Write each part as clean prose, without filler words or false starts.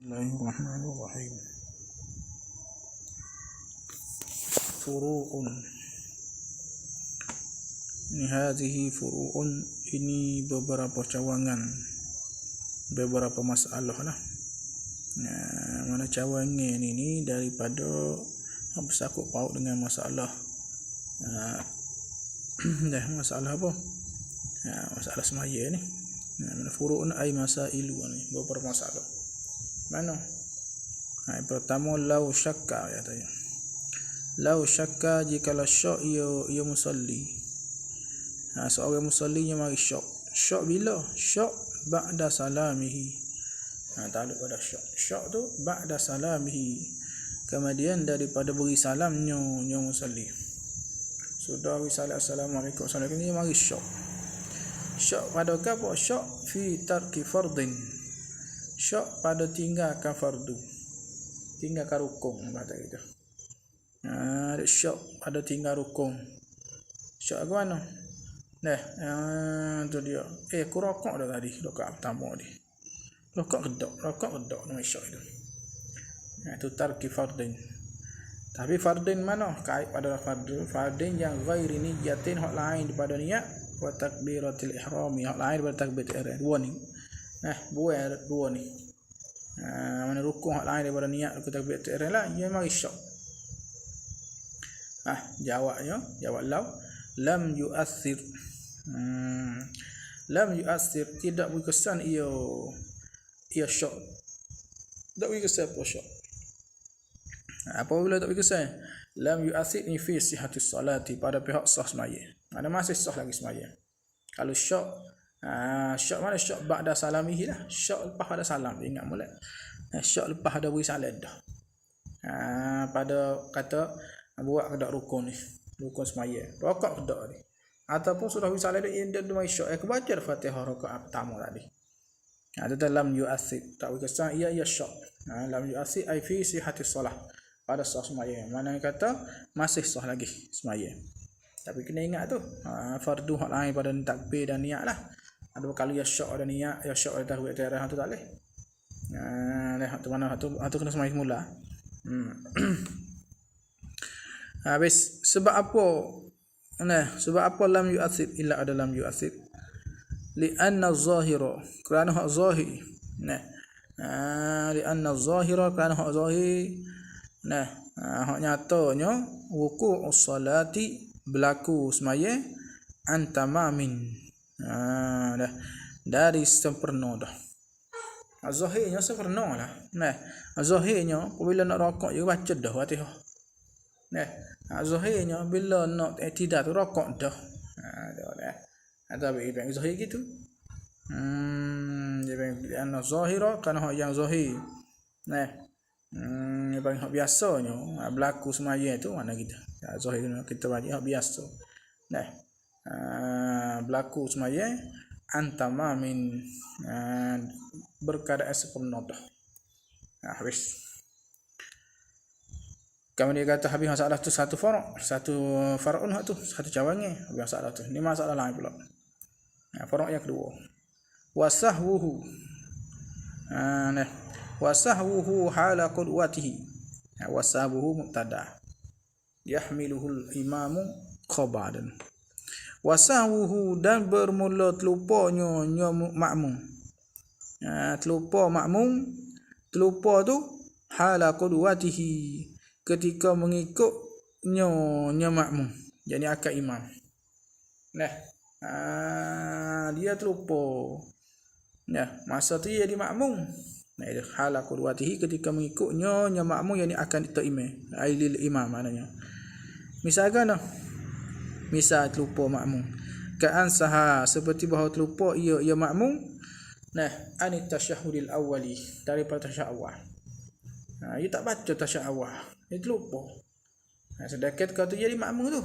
Bismillahirrahmanirrahim. Furu'un. Hadhihi furu'un, ini beberapa cawangan, beberapa masalah lah. Mana cawangan ini daripada bersangkut paut dengan masalah masalah apa? Masalah semaya ni. Mana furu'un ay masailu ni, beberapa masalah. Mana? Yang pertama lau syakka katanya. Lau syakka jikalau syak ia musalli. Seorang musallinya mari syak. Syak bila? Syak ba'da salamihi. Takluk pada syak. Syak tu ba'da salamihi. Kemudian daripada beri salamnya musalli. Sudah beri salam assalamualaikum warahmatullahi wabarakatuh, mari syak. Syak pada apa? Syak fi tarki fardin. Syak pada tinggalkan fardu, tinggalkan rukun kata kita. Ada syak pada tinggal rukun. Syak ke mana? Tu dia. Aku rokok dah tadi, rokok pertama ni. Rokok kedok nama syak itu. Itu tarki fardin. Tapi fardin mana? Kait pada fardin yang ghairi niyatin, hak lain daripada niat, wa takbiratul ihrami, hak lain daripada takbiratul ihram. Dua ni. Buat dua ni. Mana rukun hak lain daripada niat rukun takbiratul ihram lah, ia mari syak. Jawab lam yu'athir. Lam yu'athir, tidak berkesan ia syak. Tak berkesan apa syak. Apabila tak berkesan, lam yu'athir ni fi sihatis salati, pada pihak sah semaya. Mana masih sah lagi semaya. Kalau syak syak mana? Syak ba'da salamihi lah. Syak lepas pada salam, ingat molek. Syak lepas ada beri salam dah. Pada kata buat kedak rukun ni, rukun semaya, rakaat kedak ni. Ataupun sudah beri salam dia mai syak, baca Fatihah rakaat pertama tadi. Itu dalam yu'athir, tak berkesan ia syak. Lam yu'athir ai fi sihatis salah, pada sah semaya. Mana kata masih sah lagi semaya. Tapi kena ingat tu, fardu hak lain pada takbir dan niat lah. Ada kalau ya syak ada niat, ya syak ada takbir ihram tu tak leh. Tu mana tu kena semai semula. Habis sebab apa? Sebab apa lam yu'athir illa ada lam yu'athir? Li'anna az-zahira, kerana hak zahir. Li'anna az-zahira, kerana hak zahir. Hak nyatanya wuqu'us salati, berlaku semaya antamamin. Dari sempurna dah. Zahirnya sempurna lah. Zahirnya bila nak rokok je baca dah Fatihah. Zahirnya bila nak tidak tu rokok dah. Tapi ibang zahir gitu. Ibang zahira kan hak yang zahir. Ibang hak biasanya berlaku semaya tu mana kita. Zahir kita baca hak biasa. Berlaku semaya antamamin, berkeadaan sempurna dah. Habis. Kemudian dia kata habis masalah tu satu far'un tu, satu cawangan habis masalah tu. Ni masalah lain pula. Far'un yang kedua. Wasahwuhu. Wasahwuhu hala qudwatihi. Wasahwuhu mubtada. Yahmiluhul imamu khabaran. Wasahwuhu, dan bermula terlupanya makmum. Terlupa makmum, terlupa tu hala qudwatihi, ketika mengikutnya makmum, jadi akal imam. Dia terlupa. Masa tu dia jadi makmum. Hala qudwatihi, ketika mengikutnya makmum, yang akan terimam. Ailil imam maknanya. Misalkan misal terlupa makmum, ka'an saha, seperti bahawa terlupa ia makmum anit tasyahudil awwali, daripada tasyahud awal. Ia tak baca tasyahud awal, dia terlupa. Sedangkan kau tu jadi makmum tu,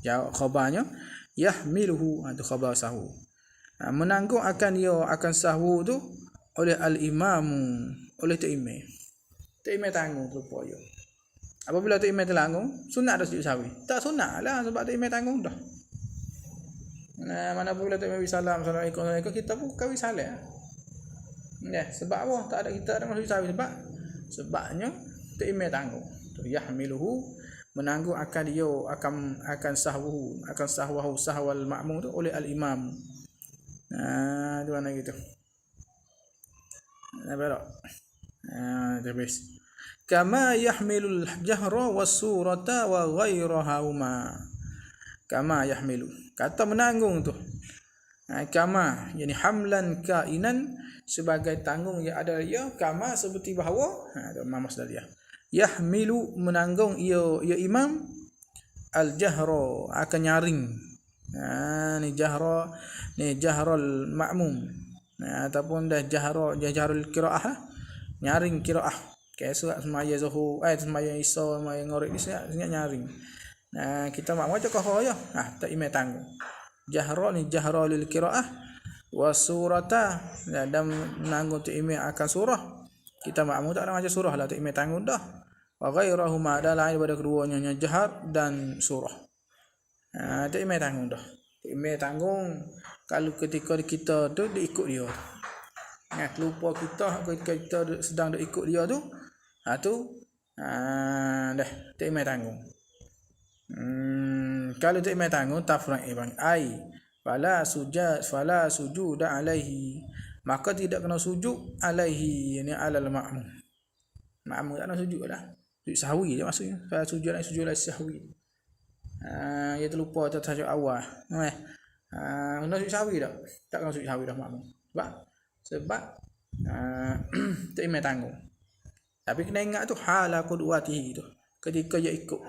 jawab khabarnya yahmiluhu, itu khabar sahwu. Menanggung akan sahwu tu oleh al-imamu, oleh imam. Imam tanggung terlupa dia. Apabila tu imam terlanggung, sunat dah sujud sahwi. Tak sunat lah sebab tu imam tanggung dah. Mana apabila tu imam salam, assalamualaikum, kita pun kawin salam. Ya, sebab apa? Tak ada kita ada masuk sawi sebabnya ta'imai tanggung. Tu yahmiluhu menanggung akan dia akan sahwal ma'mum tu oleh al-imam. Tu mana gitu. Nampak? Habis. Kama yahmilul jahra was surata wa ghairahuma. Kama yahmilu. Kata menanggung tu. Kama yani hamlan kainan sebagai tanggung yang ada dia, kama seperti bahawa tu masdar dia. Yahmilu menanggung ia imam al jahra akan nyaring. Ni jahrul ma'mum. Ataupun dah jahrul qiraah, nyaring qiraah. Kayak surat semaya zuhur, semaya isya, semaya ngorek ni sangat nyaring. Kita makmum je kau ya. Tak imam tanggung. Jahra ni jahra lil qiraah wa surata dan menanggung tu imam akan surah. Kita makmum tak ada macam surah lah, tu imam tanggung dah. Wa ghairahuma ada lain daripada keduanya jahar dan surah. Tu imam tanggung dah. Imam tanggung kalau ketika kita tu diikut dia. Lupa kita ketika kita sedang ikut dia tu, dah tu imam tanggung. Kalau tak imam tanggung tafraq bang fala sujud alaihi, maka tidak kena sujud alaihi yani alal ma'mum tak kena sujud lah, sujud sahwi je maksudnya. Fala sujud alaihi sahwi. Dia terlupa tajuk awal. Kena sujud sahwi tak kena sujud sahwi dah makmum sebab tak imam tanggung. Tapi kena ingat tu hala qudwatihi tu ketika dia ikut.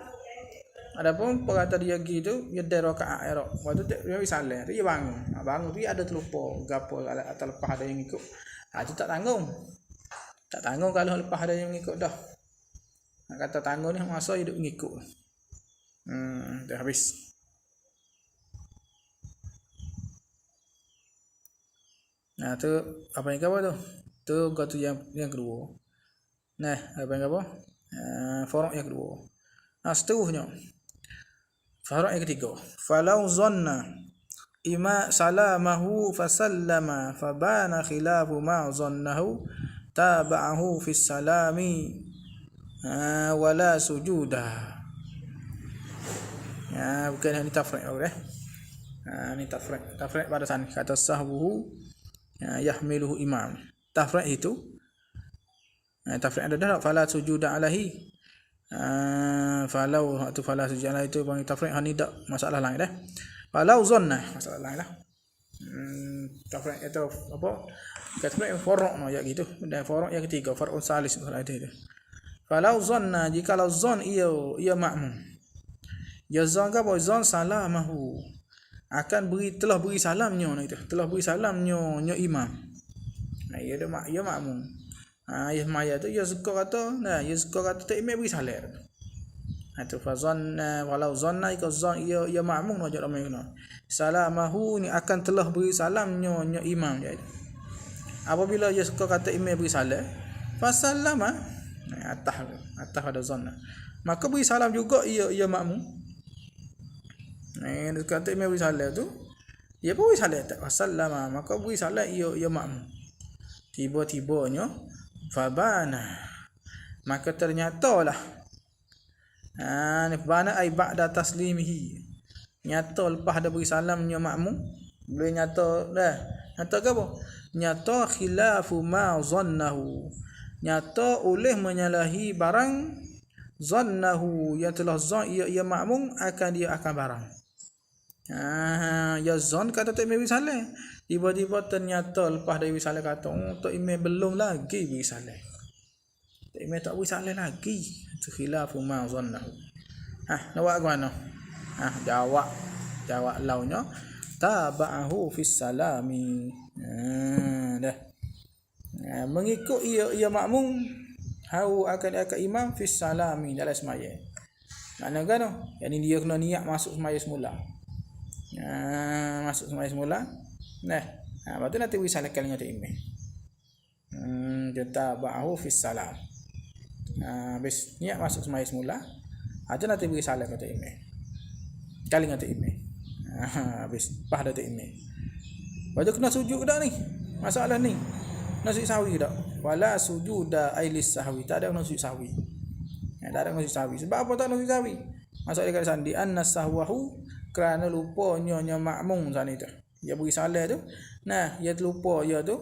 Adapun perkata dia gitu, dia dari rakaat erok. Waktu tu dia salat, dia bangun. Bangun tu ada terlupa gapo atau lepas ada yang ikut. Tu tak tanggung. Tak tanggung kalau lepas ada yang ikut dah. Kata tanggung ni masa hidup ngikut. Dah habis. Tu apa yang apa tu? Tu kata yang kedua. Apa yang apa? Faraq yang kedua. Seterusnya faraq yang ketiga, falau zanna ima salamahu fasallama fabana khilafu ma zannahu taba'ahu fi salami wala sujuda. Bukan ini tafriq ini tafriq pada sana kata sahbuhu yahmiluhu imam. Tafriq itu tafriq ada dah fala sujuda alaihi. Falau atau fala sujana itu bang tafriq ni tak masalah lain dah. Falau zanna masalah lain lah. Tafriq itu apa? Tafriq faraq no ya gitu. Dan faraq yang ketiga farqun salis masalah itu. Falau zanna jika kalau zan ia makmum. Ya zan apa? Zan salamahu akan telah beri salamnya itu. Telah beri salamnya imam. Ia makmum. Ya maya tu ya suka kata tak imam beri salat. Tu fazan walau zanna ika zan ya ma'mum wajib ramai kena. Salamahu ni akan telah beri salamnya imam jadi. Apabila ya suka kata imam beri salat, fasallama atah pada zanna. Maka beri salam juga ya ma'mum. Kata imam beri salat tu, ya beri salat tak fasallama, maka beri salat ya ma'mum. Tiba-tibanya fabana maka ternyatalah fabana ai ba'da taslimihi, nyata lepas dah beri salamnya makmum boleh nyata ke apa, nyata khilafu ma zannahu, nyata oleh menyalahi barang zannahu yang telah zan ia makmum akan barang. Ya zon kata tak imam salat, tiba-tiba ternyata lepas dari salat kata tak imam belum lagi beri salat, tak imam tak beri salat lagi, khilafu ma zannahu. Nak buat ke mana? Jawab launya taba'ahu fis salami. Dah mengikut ia makmum hau akan imam fis salami dalam sembahyang. Maknanya kan yang dia kena niat masuk sembahyang semula. Masuk sembahyang semula. Lepas tu nanti beri salat kali dengan imam. Taba'ahu fis salam. Habis niat masuk sembahyang semula, tu nanti beri salat kata imam. Kali dengan imam. Habis pas dah imam. Lepas tu kena sujud dah ni. Masalah ni. kena sujud sahwi tak. Wala sujuda ailis sahwi, tak ada kena sujud sahwi. Tak ada kena sujud sahwi. Sebab apa tak kena sujud sahwi? Maksud dia kat sana, di anna sahwahu, kerana lupanya makmum sana tu. Dia bagi salah tu. Nah, dia terlupa dia tu.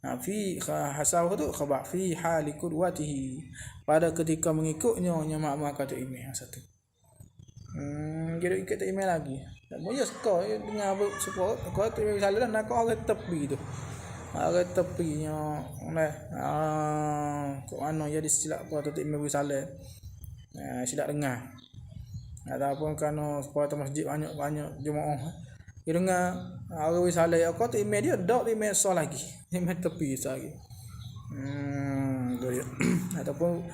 Fi hasaw tu khabar fi hali qudwatihi, pada ketika mengikutnya makmum kata imam satu. Dia ikut tak imam lagi. Tak boleh suka dengar support kau tu imam salah nak kau orang tepi tu. Orang tepinya kau ano jadi silap apa tu imam salah. Silap dengar. Ataupun kerana supaya masjid banyak jemaah. Dia dengar orang salah kau tu imam dia dak imam sah lagi. Imam tepi sah lagi. Tu dia. Ataupun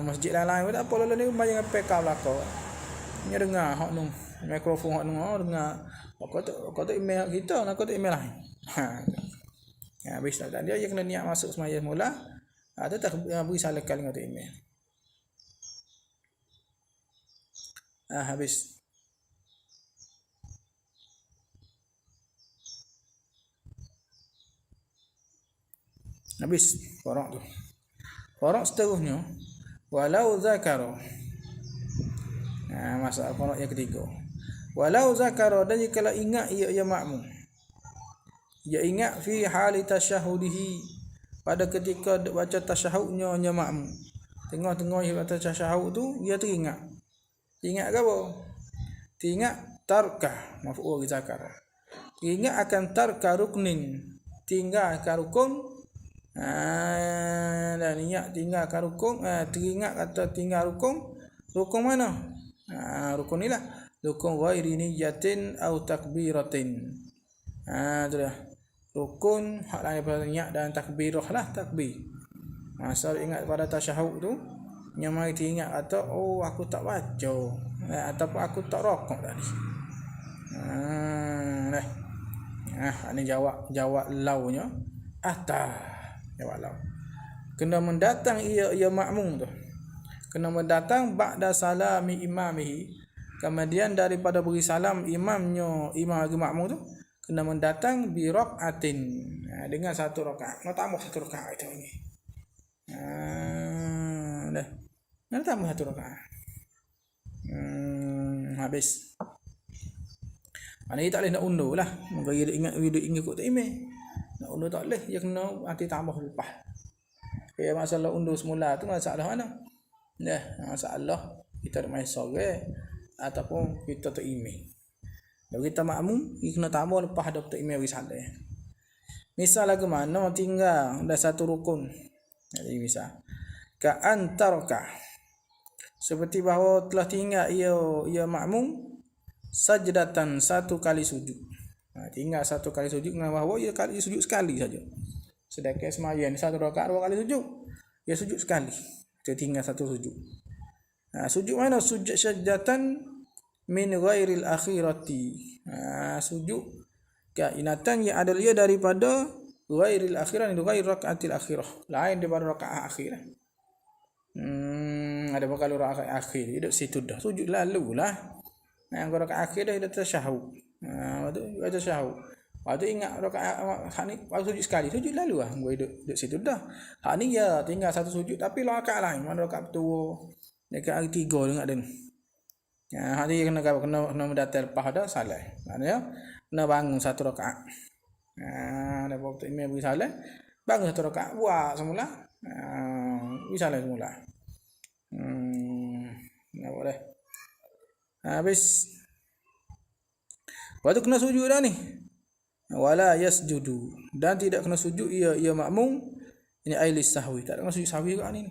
masjid lain pun tak apa lalu ni banyak PK belakang. Dia dengar hak nu mikrofon hak nu dengar. Kau tu email kita nak kau tu email lain. Habis tak dia kena niat masuk sembahyang mula. Ada tak beri salah kali dengan tu email. Habis. Habis faraq tu. Faraq seterusnya walau zakara. Masalah faraq yang ketiga. Walau zakara, dan jika ingat ia makmum. Dia ingat fi hali tasyahudihi, pada ketika baca tasyahudnya makmum. Tengah-tengah dia baca tasyahud tu dia teringat. Ingat ke apa? Teringat tarkah maf'ul zakara. Ingat akan tarkah ruknin, tinggalkan rukun. Dan ingat tinggalkan rukun, teringat kata tinggal rukun. Rukun mana? Rukun ni lah. Rukun ghairi niyatin au takbiratin. Tu dah. Rukun hak lain daripada niat dan takbirah lah, takbir. Asal ingat pada tasyahud tu, yang mari teringat kata aku tak baca, ataupun aku tak rokok tadi. Ini jawab launya jawab lau. Kena mendatang ia makmum tu. Kena mendatang ba'da salami imamihi, kemudian daripada beri salam imam bagi makmum tu, kena mendatang bi raqatin, dengan satu rakaat. Nak tambah satu rakaat itu ni. Dah. Nak tambah satu rakaat. Habis. Ini tak boleh nak undur lah. Moga dia ingat ikut tak imam. Nak undur tak boleh, dia kena nanti tambah lepas. Masalah undur semula tu masalah mana? Masalah kita ada main sore ataupun kita tak imam. Kalau kita makmum, kita kena tambah lepas ada tak imam risalah. Misal lagu mana tinggal dah satu rukun. Jadi misal ka antarka, seperti bahawa telah tinggal ia makmum sajdatan, satu kali sujud. Tinggal satu kali sujud dengan bahawa ia kali sujud sekali saja. Sedangkan sembahyang satu rakaat 2 kali sujud. Ia sujud sekali. Dia tinggal satu sujud. Sujud mana? Sujud sajdatan min ghairil akhirati. Sujud kainatan yang ada dia daripada ghairil akhirah, itu ghair rakaatil akhirah, lain daripada rakaat akhir. Ada kalau rakaat akhir hidup situ dah sujud lalulah. Yang rakaat akhir dah tasyahud. Waktu tasyahud. Waktu ingat rakaat hak ni waktu sujud sekali, sujud lalu lah. Gua hidup situ dah. Hak ni ya tinggal satu sujud tapi rakaat lain, mana rakaat pertama dekat hari 3 dengar dia. Hak ni kena mendatar lepas dah salah. Maknanya kena bangun satu rakaat. Ada waktu imam beri salah, bangun satu rakaat, buat semula. Beri salah semula. Nak boleh. Habis. Waktu kena sujud dah ni. Wala yasjudu, dan tidak kena sujud ia makmum ini ailis sahwi, tak kena sujud sahwi kat ni.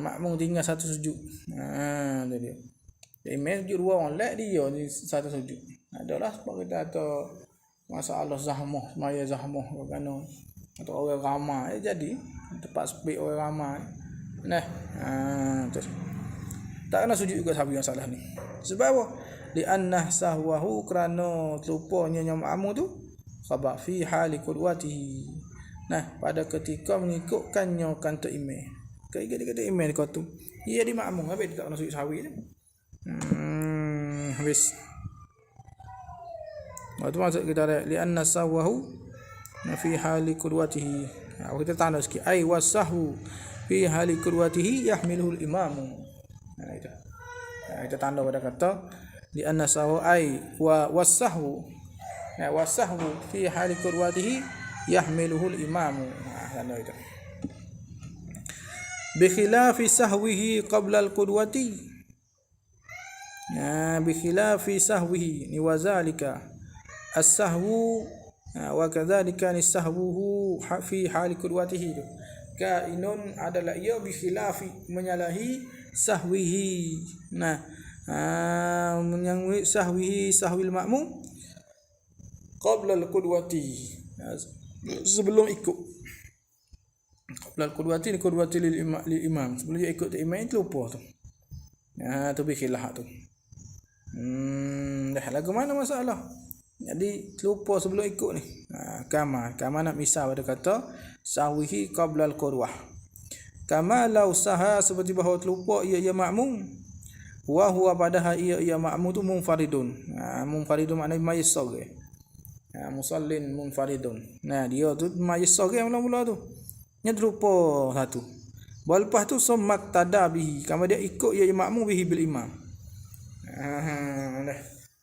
Makmum tinggal satu sujud. Tu dia. Imam sujud 2 orang, lek dia ni satu sujud. Adalah sebab kita atau masalah zahmah, semaya zahmah kerana atau orang ramai jadi tempat sepi orang ramai. Tu. Tak kena sujud juga sahwi yang salah ni. Sebab apa? Li anna sahwahu, kerana terlupanya makmum tu khabar fi hali qudwatihi. Pada ketika mengikutkannya kata imam. Kata imam kau tu. Ia di makmum, habis tak kena sujud sahwi tu. Habis. Itu maksud kita lianna sahwahu fi hali qudwatihi. Kita tanda sikit ai wasahhu fi hali qudwatihi yahmiluhu al-imam. Itu. Kita tanda pada kata lianna sahwa ai wa wasahhu. Wasahhu fi hali qudwatihi yahmiluhu al-imam. Tanda itu. Bi khilafi sahwihi qabla al-qudwati. Bi khilafi sahwihi ni wazalika as-sahwu wa kadzalika as-sahwuhu fi hali qudwatihi. Kainun adalah ia bi khilafi menyalahi sahwihi. Yang sahwihi sahwil ma'mum qabla al-qudwati, sebelum ikut. Qabla al-qudwati ni qudwati lil imam, sebelum dia ikut imam itu lupa tu. Tu bi khilaf tu. Dah lagu mana masalah? Jadi lupa sebelum ikut ni. Kama nak misal pada kata sahwihi qabla al-qudwah. Kama law saha, seperti bahawa terlupa ia makmum. Wa huwa padahal ia makmum tu munfaridun. Munfaridun maknanya mayyisar. Musallin munfaridun. Dia tu mayyisar mula-mula tu. Nya terlupa satu. Lepas tu sommak tada bihi. Kama dia ikut ia makmum bihi bil imam.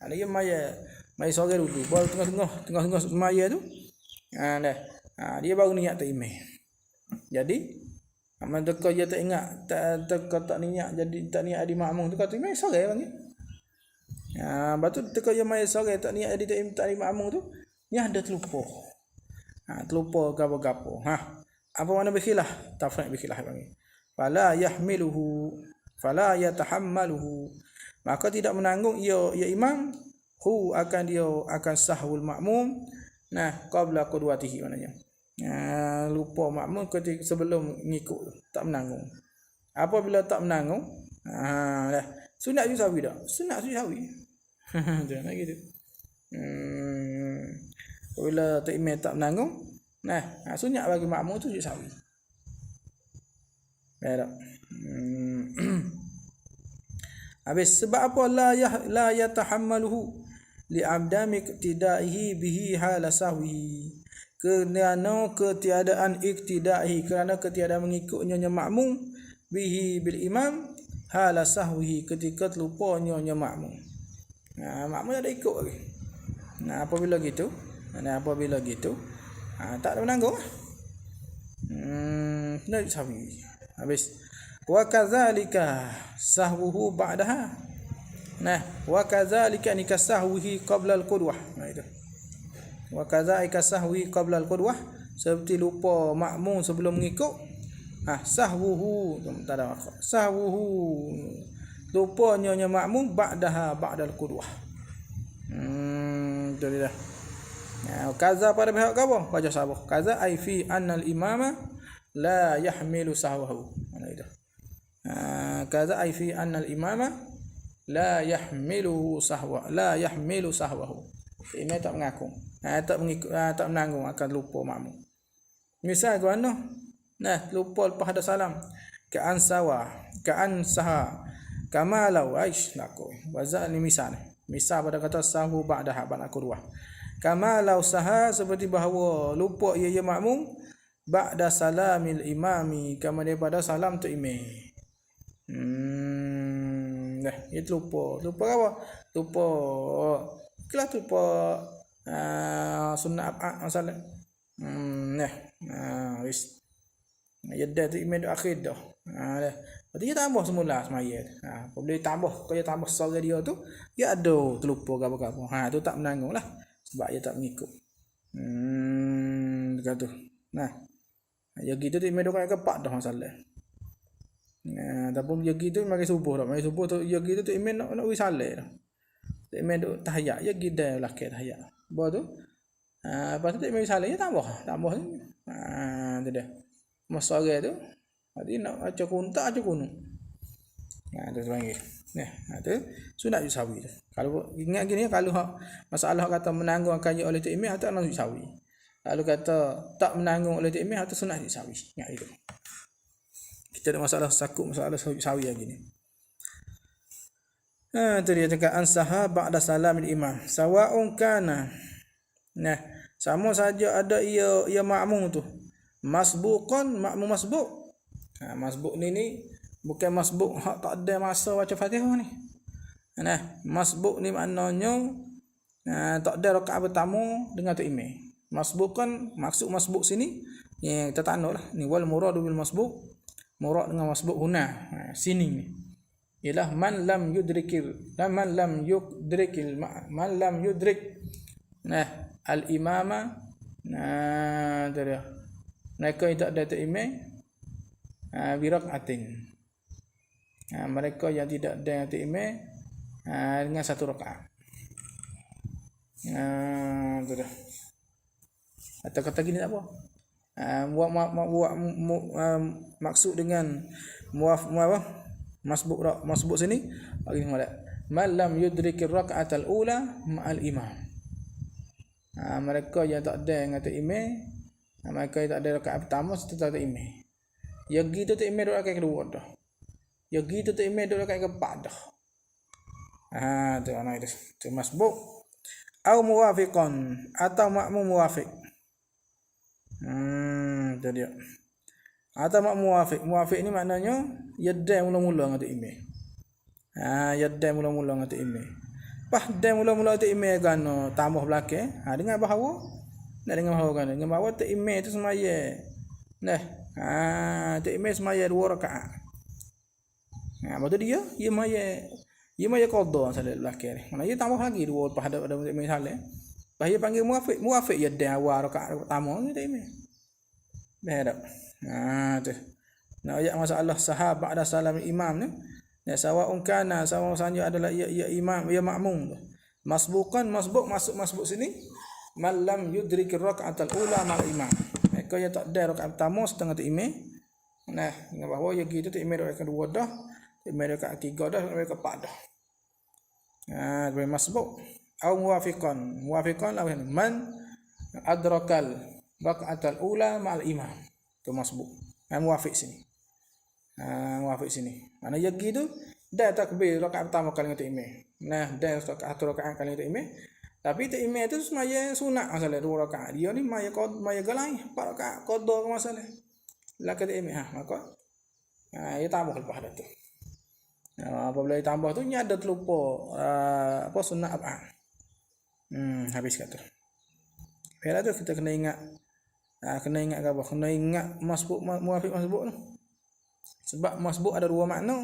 Ada dia mai sore dulu, baru tengah-tengah semaya tu. Dia baru niat tak imam. Jadi aman teka dia tak ingat, tak niat, jadi tak niat di makmum tu kata imam sore panggil. Batu teka dia mai sore tak niat jadi tak di makmum tu, ni ada terlupa. Terlupa gapo-gapo. Apa makna berkhilah? Tafsir berkhilah panggil. Fala yahmiluhu, fala yatahammaluhu. Maka tidak menanggung ia imam akan sahwul makmum qabla qudwatihi, maknanya lupa makmum ketika sebelum ngikut, tak menanggung. Apabila tak menanggung, sunat sujud sahwi dak? Sunat sujud sahwi. Jangan gitu. Apabila tak imam tak menanggung, sunat bagi makmum tu sujud sahwi. Baik. Habis sebab apa la yatahammaluhu li'abdami iktidaihi bihi hala sahwihi, kerana ketiadaan iktidaihi, kerana ketiadaan mengikutnya makmum bihi bil imam hala sahwihi, ketika terlupanya makmum. Makmum ada ikut lagi. Apabila gitu tak ada menanggung. Kena sahwi. Habis wa kadzalika sahwuhu ba'daha. Wa kadzalika nikasahwihi qabla al-qudwah. Itu. Wa kadzalika sahwi qabla al-qudwah, seperti lupa makmum sebelum mengikut. Sahwuhu tak ada maksud. Sahwuhu lupanya makmum ba'daha ba'dal qudwah. Itu dia. Kaza pada pihak apa? Baca sabah. Kaza ai fi anna al-imama la yahmilu sahwahu. Itu. Kaza ai fi anna al-imama la yahmilu sahwahu. Imam tak mengaku, tak mengikut, tak menanggung akan lupa makmum. Misal ke mana? Lupa lepas ada salam. Ka'an saha kama law aish lako. Wazal ni misal. Misal pada kata sahu ba'daha ba'da qudwah. Kama law saha, seperti bahawa lupa ia makmum ba'da salamil imami, kama daripada salam tu imam. Itu lupa apa? Lupa sunnah masalah. Wis. Yadda tu imam akhir dah. Berarti dia tambah semula semaya. Boleh tambah, kalau tambah suara dia tu, dia ada terlupa apa-apa. Tu tak menanggung lah, sebab dia tak mengikut. Dekat tu. Ya gitu tu imam dah kepak dah masalah. Tapi ya gitu mari subuh dah. Mari subuh tu ya gitu tu imam nak wis salat dah. Imam duk tahiyat, ya gida lah ke tahiyat. Bawa tu. Lepas tu imam salat ya tambah ni. Tu dah. Masalah tu. Jadi nak baca kuntak aja kunut. Tu sebangi. Tu sunat ju sawi tu. Kalau ingat gini, kalau masalah kata menanggung akan oleh tu imam atau nak ju sawi. Kalau kata tak menanggung oleh tu imam atau sunat ju sawi. Ingat itu. Kita ada masalah sakut, masalah sawi lagi ni. Tu dia cakap ansaha ba'da salamil imam. Sawa'un kana. Nah, sama saja ada ia makmum tu. Masbuqan, makmum masbuq. Masbuq ni bukan masbuq hak tak ada masa baca Fatihah ni. Nah, masbuq ni maknanya tak ada rakaat pertama dengan tu imam. Masbuqan, maksud masbuq sini yang kita tak lah. Ni wal muradu bil masbuq. Murad dengan masbuq huna. Sini ni. Ialah man lam yudrik al imama. Tu dia. Mereka yang tak ada imam birakatin. Mereka yang tidak ada imam dengan satu rakaat. Tu dah. Atau kata gini tak apa. Maksud dengan masbuk sini bagi mana? Malam yudrikir rakaatal ula ma'al imam. Mereka yang tak ada dengan imam, mereka yang tak ada rakaat pertama serta tak imam. Yang gitu tak imam rakaat kedua dah. Yang gitu tak imam rakaat keempat dah. Tu ana itu. Tu masbuk. Au muwafiqan atau makmum muwafiq. Tu dia. Atau makmum muwafiq. Muwafiq ni maknanya yadan mula-mula dengan imam. Yadan mula-mula dengan imam. Pas dan mula-mula tu imam kan tambah belakang. Dengan bahawa dengan bahawa kan. Dengan bahawa tu imam tu semaya. Nah, tu imam semaya 2 rakaat. Lepas tu dia maya qada salat belakang ni. Mana dia tambah lagi 2 lepas ada imam salat. Lepas dia panggil muwafiq. Muwafiq ya dan awal rakaat pertama ni tu imam. Dah tak? Tu. Nak ayat masalah sahabat ada salam imam ni. Ya sawa'un kana sama saja adalah ya imam ya makmum. Masbuqan masbuq masuk sini. Man lam yudrikir rakaatal ula mal imam. Mereka yang tak ada rakaat pertama setengah tu imam. Nah, dengan bahawa ya gitu tu imam rakaat kedua dah. Imam rakaat ketiga dah, rakaat keempat dah. Masbuq au muwafiqan. Muwafiqan lawan man adrakal rakaatal ula mal imam. Tu masbuq. Muwafiq sini. Muwafiq sini. Mana ya gitu dah takbir rakaat pertama kali dengan imam. Nah, dah rakaat kali dengan imam. Tapi tu imam tu semaya sunat masalah 2 rakaat. Dia ni maya galai 4 rakaat qada ke masalah. Lakat imam maka ia tambah lepas dah tu. Apabila ditambah tu nya ada terlupa sunat apa. Habis kata. Bila tu kita kena ingat apa? Kena ingat masbuk muwafiq masbuk tu. Sebab masbuk ada 2 makna,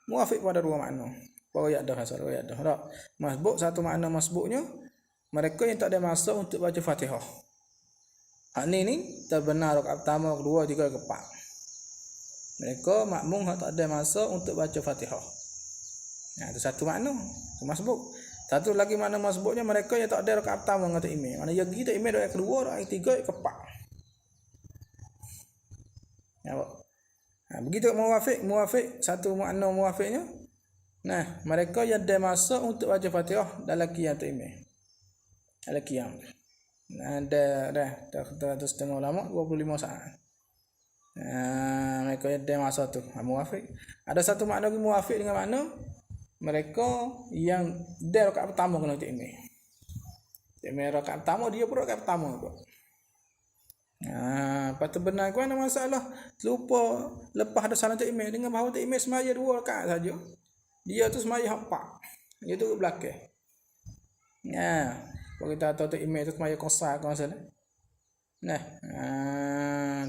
muwafiq pun ada 2 makna. Riwayat dah asal riwayat dah. Tak. Masbuk satu makna masbuknya mereka yang tak ada masa untuk baca Fatihah. Hak ni terbenar rakaat pertama, kedua, tiga, keempat. Mereka makmum yang tak ada masa untuk baca Fatihah. Itu satu makna, itu masbuk. Satu lagi makna masbuknya mereka yang tak ada rakaat pertama dengan imam. Mana yang kita imam rakaat kedua, rakaat ketiga, keempat. Begitu muwafiq satu makna muwafiqnya. Nah, mereka yang ada masa untuk baca Fatihah dalam qiyam tu imam. Dalam qiyam. Dah setengah lama 25 saat. Mereka ada masa tu muwafiq. Ada satu makna lagi muwafiq dengan makna mereka yang ada rakaat pertama kena tu imam. Imam rakaat pertama dia pun rakaat pertama juga. Patut benar kau ada masalah lupa lepas ada salam tu imam dengan bahawa tu imam semaya 2 rakaat saja. Dia tu semaya 4. Dia tu belakang. Kalau kita tahu tu imam tu semaya qasar ke masalah. Nah,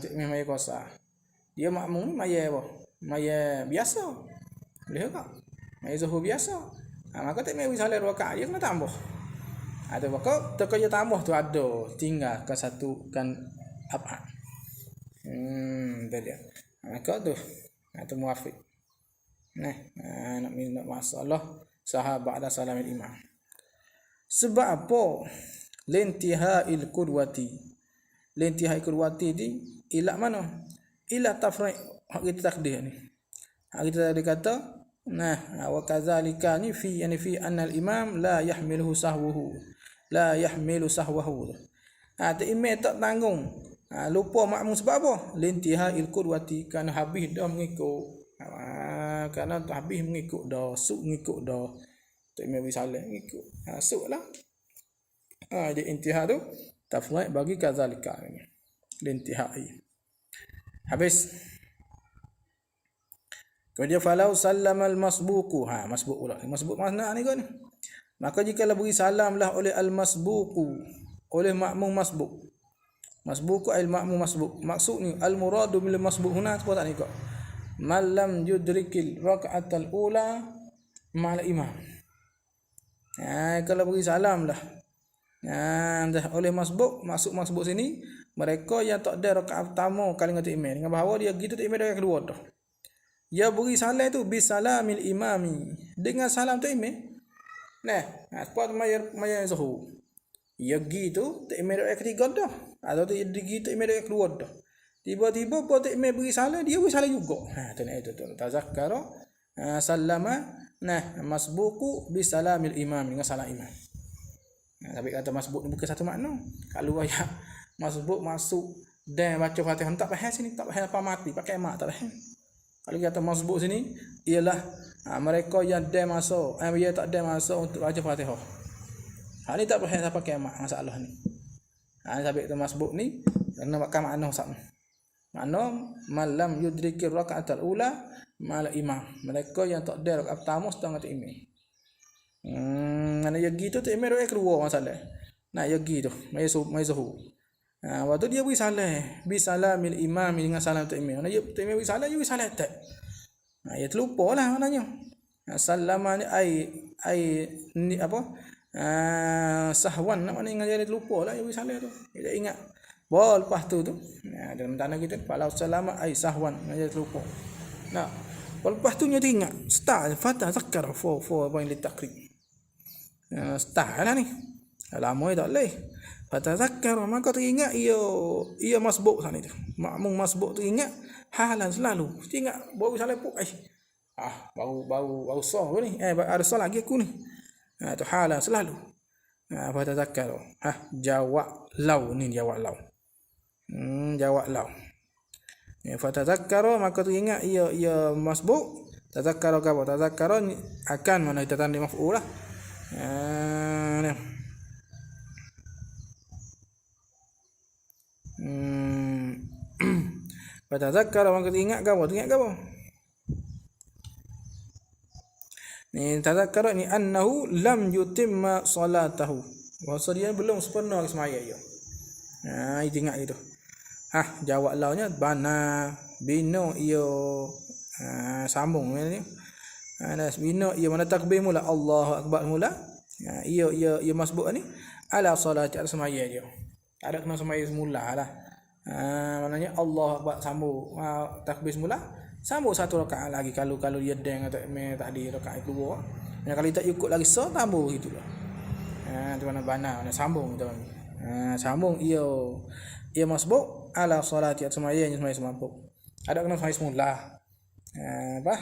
tu imam maya qasar. Dia makmum maya apa? Maya biasa. Boleh tak? Maya zuhur biasa. Maka tak imam salat 2 rakaat dia kena tambah. Ada maka terkaya tambah tu ada tinggal ke satu kan apa? Dia. Maka tu muwafiq. Nak masalah sahabat ada salam imam. Sebab apa? Lintiha'il qudwati. Lintiha'il qudwati di ila mana? Ila tafriq hak kita takdir ni. Hak kita tadi kata wa kadzalika ni fi anna al-imam la yahmiluhu sahwuhu. La yahmilu sahwahu. Imam tak tanggung. Lupa makmum sebab apa? Lintiha'il qudwati kan habis dah mengikut. Kerana habis mengikut dah, suk mengikut dah. takmir bagi salam ikut. Masuklah. Di intihak tu tafdhil bagi kadzalika ni. Intihai. Habis. Kemudian falau sallama al-masbuqu. Masbuq pula. Masbuq mana ni kan? Maka jikalau beri salamlah oleh al-masbuqu, oleh makmum masbuq. Masbuqu al-makmum masbuq. Maksudnya al-muradu bil masbuq huna apa tak ni kau? Malam yudrikil raka'atal ula ma'al imam. Kalau beri salam lah. Oleh masbuk, masuk masbuk sini, mereka yang tak ada rakaat pertama kali dengan imam. Dengan bahawa dia gitu imam dia kedua dah. Dia beri salam tu bisalamil imami. Dengan salam tu imam. Nah, apa maya zuhur. Ya gitu imam dia ketiga dah. Atau tu gitu imam dia kedua dah. Tiba-tiba pada imam beri salam, dia beri salam juga. Tu nak itu tu. Tazakkara sallama masbuqu bi salamil imam, dengan salam imam. Tapi kata masbuk ni bukan satu makna. Kalau ayat masbuk masuk dan baca Fatihah tak faham sini, tak faham apa mati, pakai mak tak faham. Kalau kata masbuk sini ialah mereka yang dah masuk, dia tak ada masuk untuk baca Fatihah. Ni tak faham apa pakai mak masalah ni. Sampai tu masbuk ni kena pakai makna sama. Makna malam yudrikir raka'atul ula mal imam. Mereka yang tak ada rakaat pertama setengah tu imam. Mana ya gitu tu imam dia keluar masalah. Nak ya gitu, mai zuhur. Waktu dia beri salam, bi salamil imam dengan salam tu imam. Dia tu imam beri salam, dia beri salam tak. Ya terlupalah maknanya. Sallama ni ai ni apa? Sahwan nama ni ngajar dia terlupalah dia beri salam tu. Dia ingat. Lepas tu dalam tanda kita kalau salama ai sahwan ngajar terlupa. Nah, lepas tu dia ingat start fatah zakkar for point litakrib. Start lah ni. Lama tak leh. Fatah zakkar maka teringat ia masbuk sana tu. Makmum masbuk tu ingat halan selalu. Ingat baru salah puk baru sah ni. Ada sah lagi aku ni. Tu halan selalu. Fatah zakkar. Jawab lau ni jawab lau. Jawab lau. Fatadzakkara maka teringat ia masbuk. Tadzakkara apa? Tadzakkara akan mana kita tanda maf'ul lah. Fatadzakkara maka teringat apa? Teringat apa? Ni tadzakkara ni annahu lam yutimma salatahu. Bahasa dia belum sempurna semaya dia. Ingat itu. Jawab launya bana bino iyo sambung ni. Bino iyo mana takbir mula Allahu akbar mula. Iyo masbuk ni ala salati al semaya dia. Ada kena semaya semula lah. Maknanya Allahu akbar sambung takbir semula. Sambung satu rakaat lagi kalau dia deng atau tadi rakaat kedua. Kalau tak ikut lagi tambah gitulah. Tu mana bana sambung tu. Sambung iyo masbuk ala salati at-semaya yang semaya mampu. Ada kena semaya semula. Apa?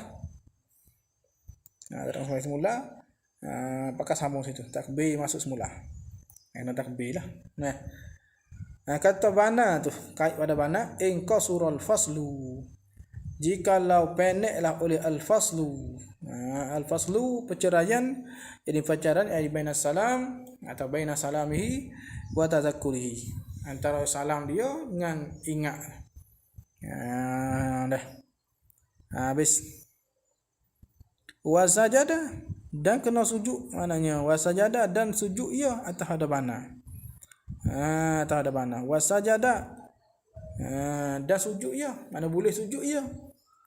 Ada kena semaya semula. Pakai sambung situ. Takbir masuk semula. Kena takbir lah. Kata bana tu kait pada bana in qasurul faslu. Jikalau pendeklah oleh al-faslu. Al-faslu perceraian, jadi perceraian ai baina salam atau baina salamihi wa tadzakkurihi. Antara salam dia dengan ingat. Dah. Habis. Wasajada dan kena sujud, maknanya wasajada dan sujud ia atas hadabana. Atas hadabana. Wasajada dan sujud ia, mana boleh sujud ia.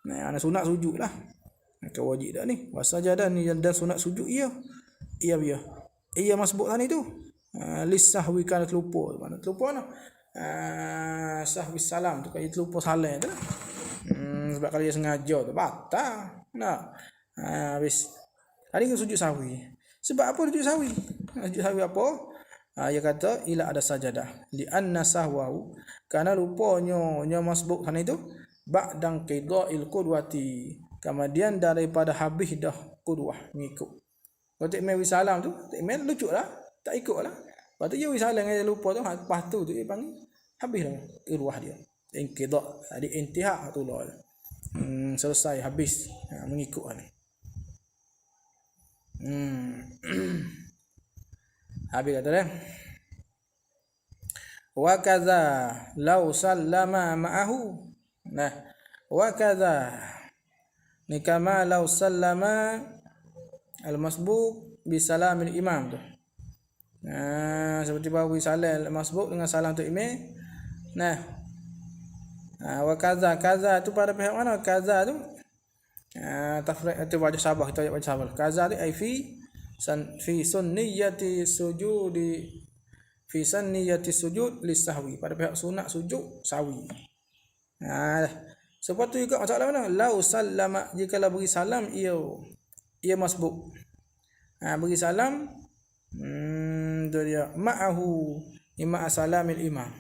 Ana sunat sujud lah. Wajib dah ni. Wasajada ni dan sunat sujud ia. Ia masbuk tadi tu. Lisahwi kana terlupa. Mana terlupa nah? Sahwi salam tu kayak terlupa salam tu. Sebab kalau dia sengaja tu batal. Nah. Habis. Tadi ke sujud sahwi. Sebab apa sujud sahwi? Sujud sahwi apa? Dia kata ila ada sajadah. Li anna sahwahu kana lupanya masbuk sana itu ba'dang qida'il qudwati. Kemudian daripada habis dah qudwah ngikut. Kalau tak main salam tu, tak main lucu lah. Tak ikut lah. Lepas tu dia salam dengan lupa tu. Lepas tu dia panggil. Habis dah qudwah dia. Inqidah. Ada intihak tu lah. Selesai habis. Mengikut ni. Habis kata dia. Wa kadza law sallama ma'ahu. Nah, wa kadza ni kama law sallama al-masbuq bi salamil imam tu. Seperti bagi salam al-masbuq dengan salam tu imam. Nah, wa kadza tu pada pihak mana? Kadza tu tafriq itu wajah sabah, kita ayat wajah sabah. Kadza tu ai fi sunniyati sujudi fi saniyati sujud lisahwi, pada pihak sunat sujud sahwi. Sebab tu juga masalah mana? Lau sallama, jika lah beri salam ia masbuk. Beri salam tu dia ma'ahu ma'a salamil imam.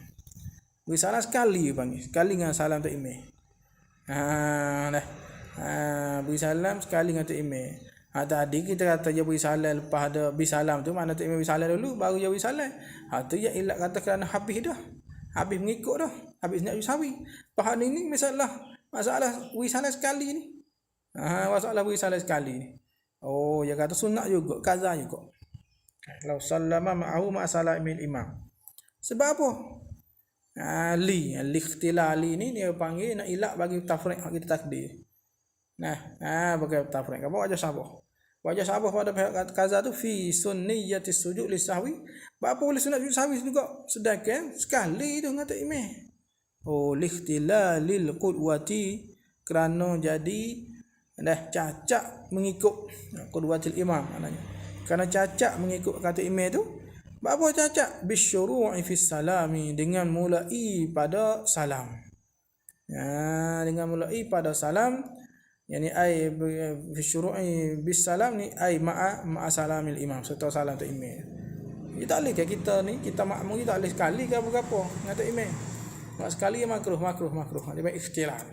Beri salam sekali panggil, sekali dengan salam tu imam. Beri salam sekali dengan tu imam. Tadi kita kata dia beri salam, lepas ada beri salam tu mana tu imam beri salam dulu baru dia beri salam. Tu ya ilat kata kerana habis dah. Habis mengikut dah. Habis nak sawi. Faham ni masalah beri salam sekali ni. Masalah beri salam sekali ni. Oh, dia kata sunat juga, kaza juga. Law sallama ma'ahu ma'a salamil imam. Sebab apa? Li ni dia panggil nak ilat bagi tafriq hak kita takdir. Bagi tafriq apa wajah sabah. Wajah sabah pada pihak kaza tu fi sunniyati sujud lisahwi. Apa boleh sunat sujud sahwi juga? Sedangkan sekali tu ngata imam. Likhtilalil qudwati, kerana jadi cacat mengikut qudwatil imam maknanya. Kerana cacat mengikut kata imam tu. Apa cacat? Bisyuru'i fis salami, dengan mulai pada salam. Dengan mulai pada salam. Yani ai bisyuru'i bis salam ni ai ma'a salamil imam, serta salam tu imam. Kita tak boleh ke kita ni, kita makmum kita tak boleh sekali ke apa-apa ngata imam. Mak sekali makruh. Dia panggil ikhtilal.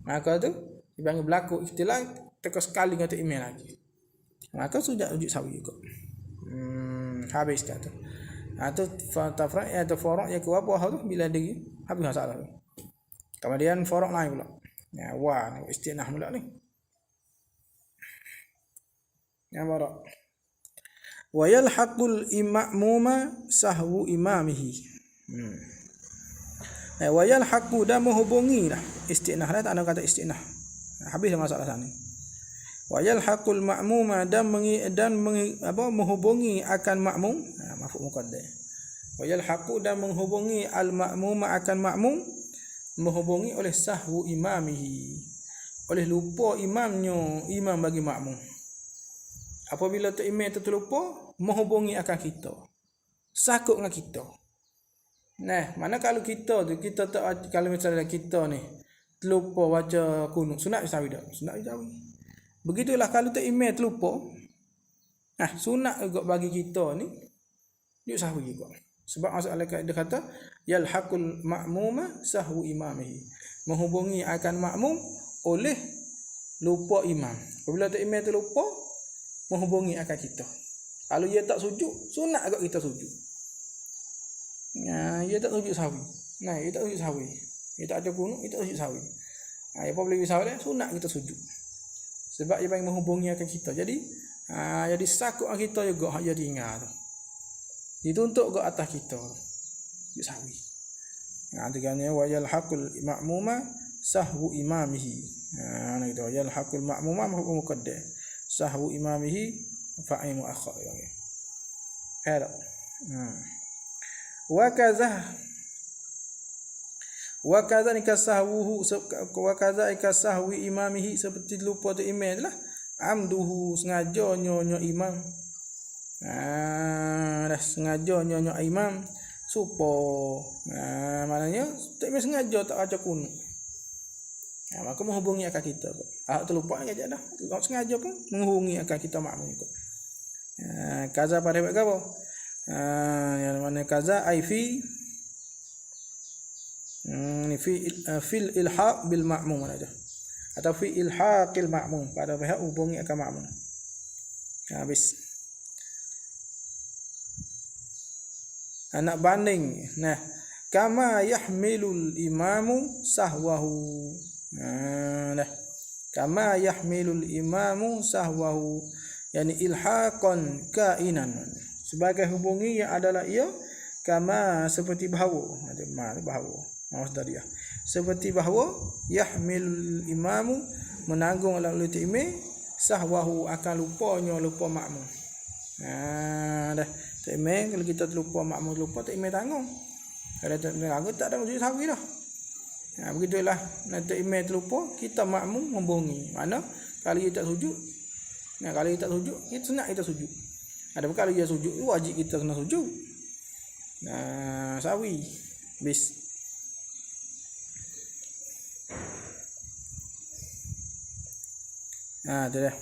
Maka tu dipanggil berlaku ikhtilal, teka sekali ngata imam lagi. Maka sujud sawi juga. Habis kata. Tu tafra' atau faraq yang ke-apa tu bila dia habis masalah tu. Kemudian faraq lain pula. Istinah pula ni. Yang faraq. Wa yalhaqul imamuma sahwu imamihi. Wa yalhaqu, dan menghubungi dah. Istinah dah, tak ada kata istinah. Habis masalah sana. Wa yalhaqul ma'muma, dan menghubungi akan makmum. Maf'ul muqaddam. Wa yalhaqu, dan menghubungi al ma'muma akan makmum, menghubungi oleh sahwu imamihi, oleh lupa imam bagi makmum. Apabila tu imam tu terlupa, menghubungi akan kita, sakut dengan kita. Mana kalau kita tak, kalau misalnya kita ni terlupa baca kunut, sunat sawi dah, sunat sawi. Begitulah kalau tu imam terlupa, sunat juga bagi kita ni yuk sawi juga. Sebab masalah dia kata yalhaqul ma'muma sahwu imamihi, menghubungi akan makmum oleh lupa imam. Apabila tu imam tu lupa, menghubungi akan kita. Kalau dia tak sujud, sunat agak kita sujud. Dia tak sujud sawi. Dia tak sujud sawi. Dia tak ada kunut, dia tak sujud sawi. Apa boleh sawi dia? Sunat kita sujud. Sebab dia panggil menghubungi akan kita. Jadi sakut kita juga hak jadi ingat tu. Dituntut ke atas kita. Sujud sawi. Artinya wa yalhaqul ma'muma sahwu imamihi. Gitu. Yalhaqul ma'muma maf'ul muqaddam. Sahwu imamihi fa'il muakhkhar. Ada. Wa kaza nikasahwuhu, wa kaza ikasahwi imamihi, seperti lupa tu imam lah. Amduhu, sengaja nyonya imam. Dah sengaja nyonya imam supo. Maknanya tak sengaja tak baca kunut. Maka menghubungi akan kita. Terlupa aja dah. Tak sengaja pun menghubungi akan kita makmum itu. Kaza pada apa? Yang mana kaza ai fi fil ilhaq bil ma'mum aja. Atau fi ilhaqil ma'mum, pada pihak hubungi akan makmum. Habis. Anak banding. Kama yahmilul imamu sahwahu. Kama yahmilul imamu sahwahu. yani ilhaqan kainan, sebagai hubungi yang adalah ia kama seperti bahawa, ada ma bahawa maksud dia seperti bahawa yahmil imamu menanggung oleh imam sahwahu akan lupa makmum. Dah imam kalau kita terlupa makmum lupa imam tanggung. Kalau tak tanggung tak ada sujud sahwi dah. Begitulah nanti imam terlupa kita makmum membongi. Mana kalau dia tak sujud, kalau dia tak sujud kita senang kita sujud. Ada kalau dia sujud wajib kita kena sujud. Sahwi bis. Tu dah.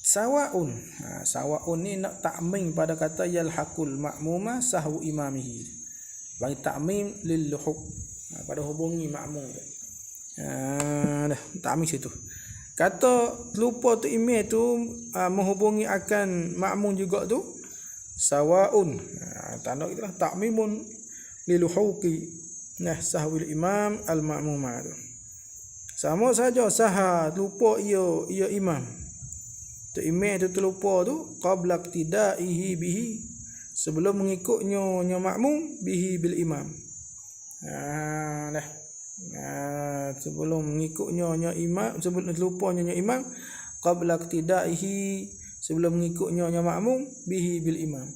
Sawaun. Sawaun ni nak ta'mim pada kata yalhaqul ma'muma sahwu imamihi. Bagi ta'mim lil luhuq. Pada hubungi makmum. Dah ta'mim situ. Kata lupa tu imam tu menghubungi akan makmum juga tu sawaun. Tanda itulah ta'mimun lil luhuqi. Nah sahwil imam al ma'muma tu. Sama saja saha lupa ia imam. Tu imam tu terlupa tu qabla iqtidaihi bihi, sebelum mengikutnya makmum bihi bil imam. Sebelum mengikutnya imam, sebelum terlupanya imam qabla iqtidaihi, sebelum mengikutnya makmum bihi bil imam.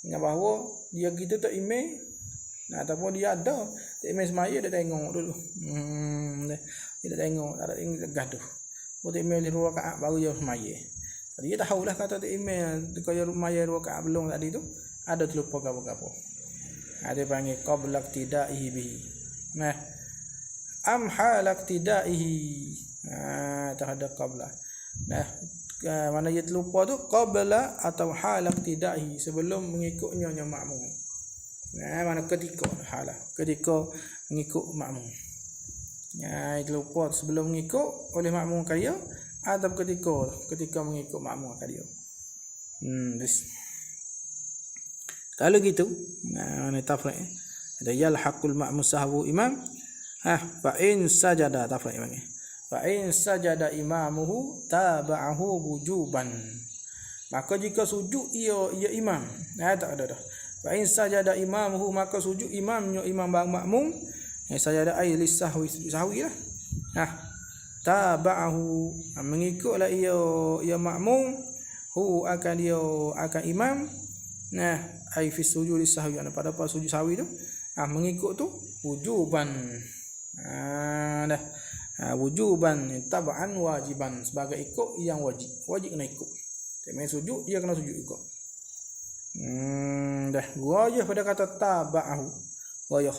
Yang bahawa dia kita tak imam ataupun dia ada imam semaya dia tengok dulu. Dia tak tengok, tak ada gaduh. Buat imam 2 rakaat baru dia semaya. Dia tahulah kata imam kalau semaya 2 rakaat belum tadi tu ada terlupa apa-apa. Dia panggil qabla iqtidaihi bihi. Am hal iqtidaihi. Terhadap qabla. Mana dia terlupa tu qabla atau hal iqtidaihi, sebelum mengikutnya makmum. Mana ketika halah, ketika mengikut makmum. Itu lupa sebelum mengikut oleh makmum kaya atau ketika mengikut makmum kaya. Kalau gitu, ni tafriq. Ada yalhaqul ma'mum sahwu imam. Fa in sajada tafriq bagi. Fa in sajada imamuhu taba'ahu wujuban. Maka jika sujud ia imam. Tak ada dah. Fa in sajada imamuhu, maka sujud imamnya imam makmum. Sajada ai lisahwi sahwi lah. Taba'ahu, mengikutlah ia makmum hu akan imam. Ai fi sujud lisahwi, pada sujud sahwi tu mengikut tu wujuban. Wujuban tab'an wajiban, sebagai ikut yang wajib kena ikut. Main sujud dia kena sujud ikut. Wajah pada kata taba'ahu wajah.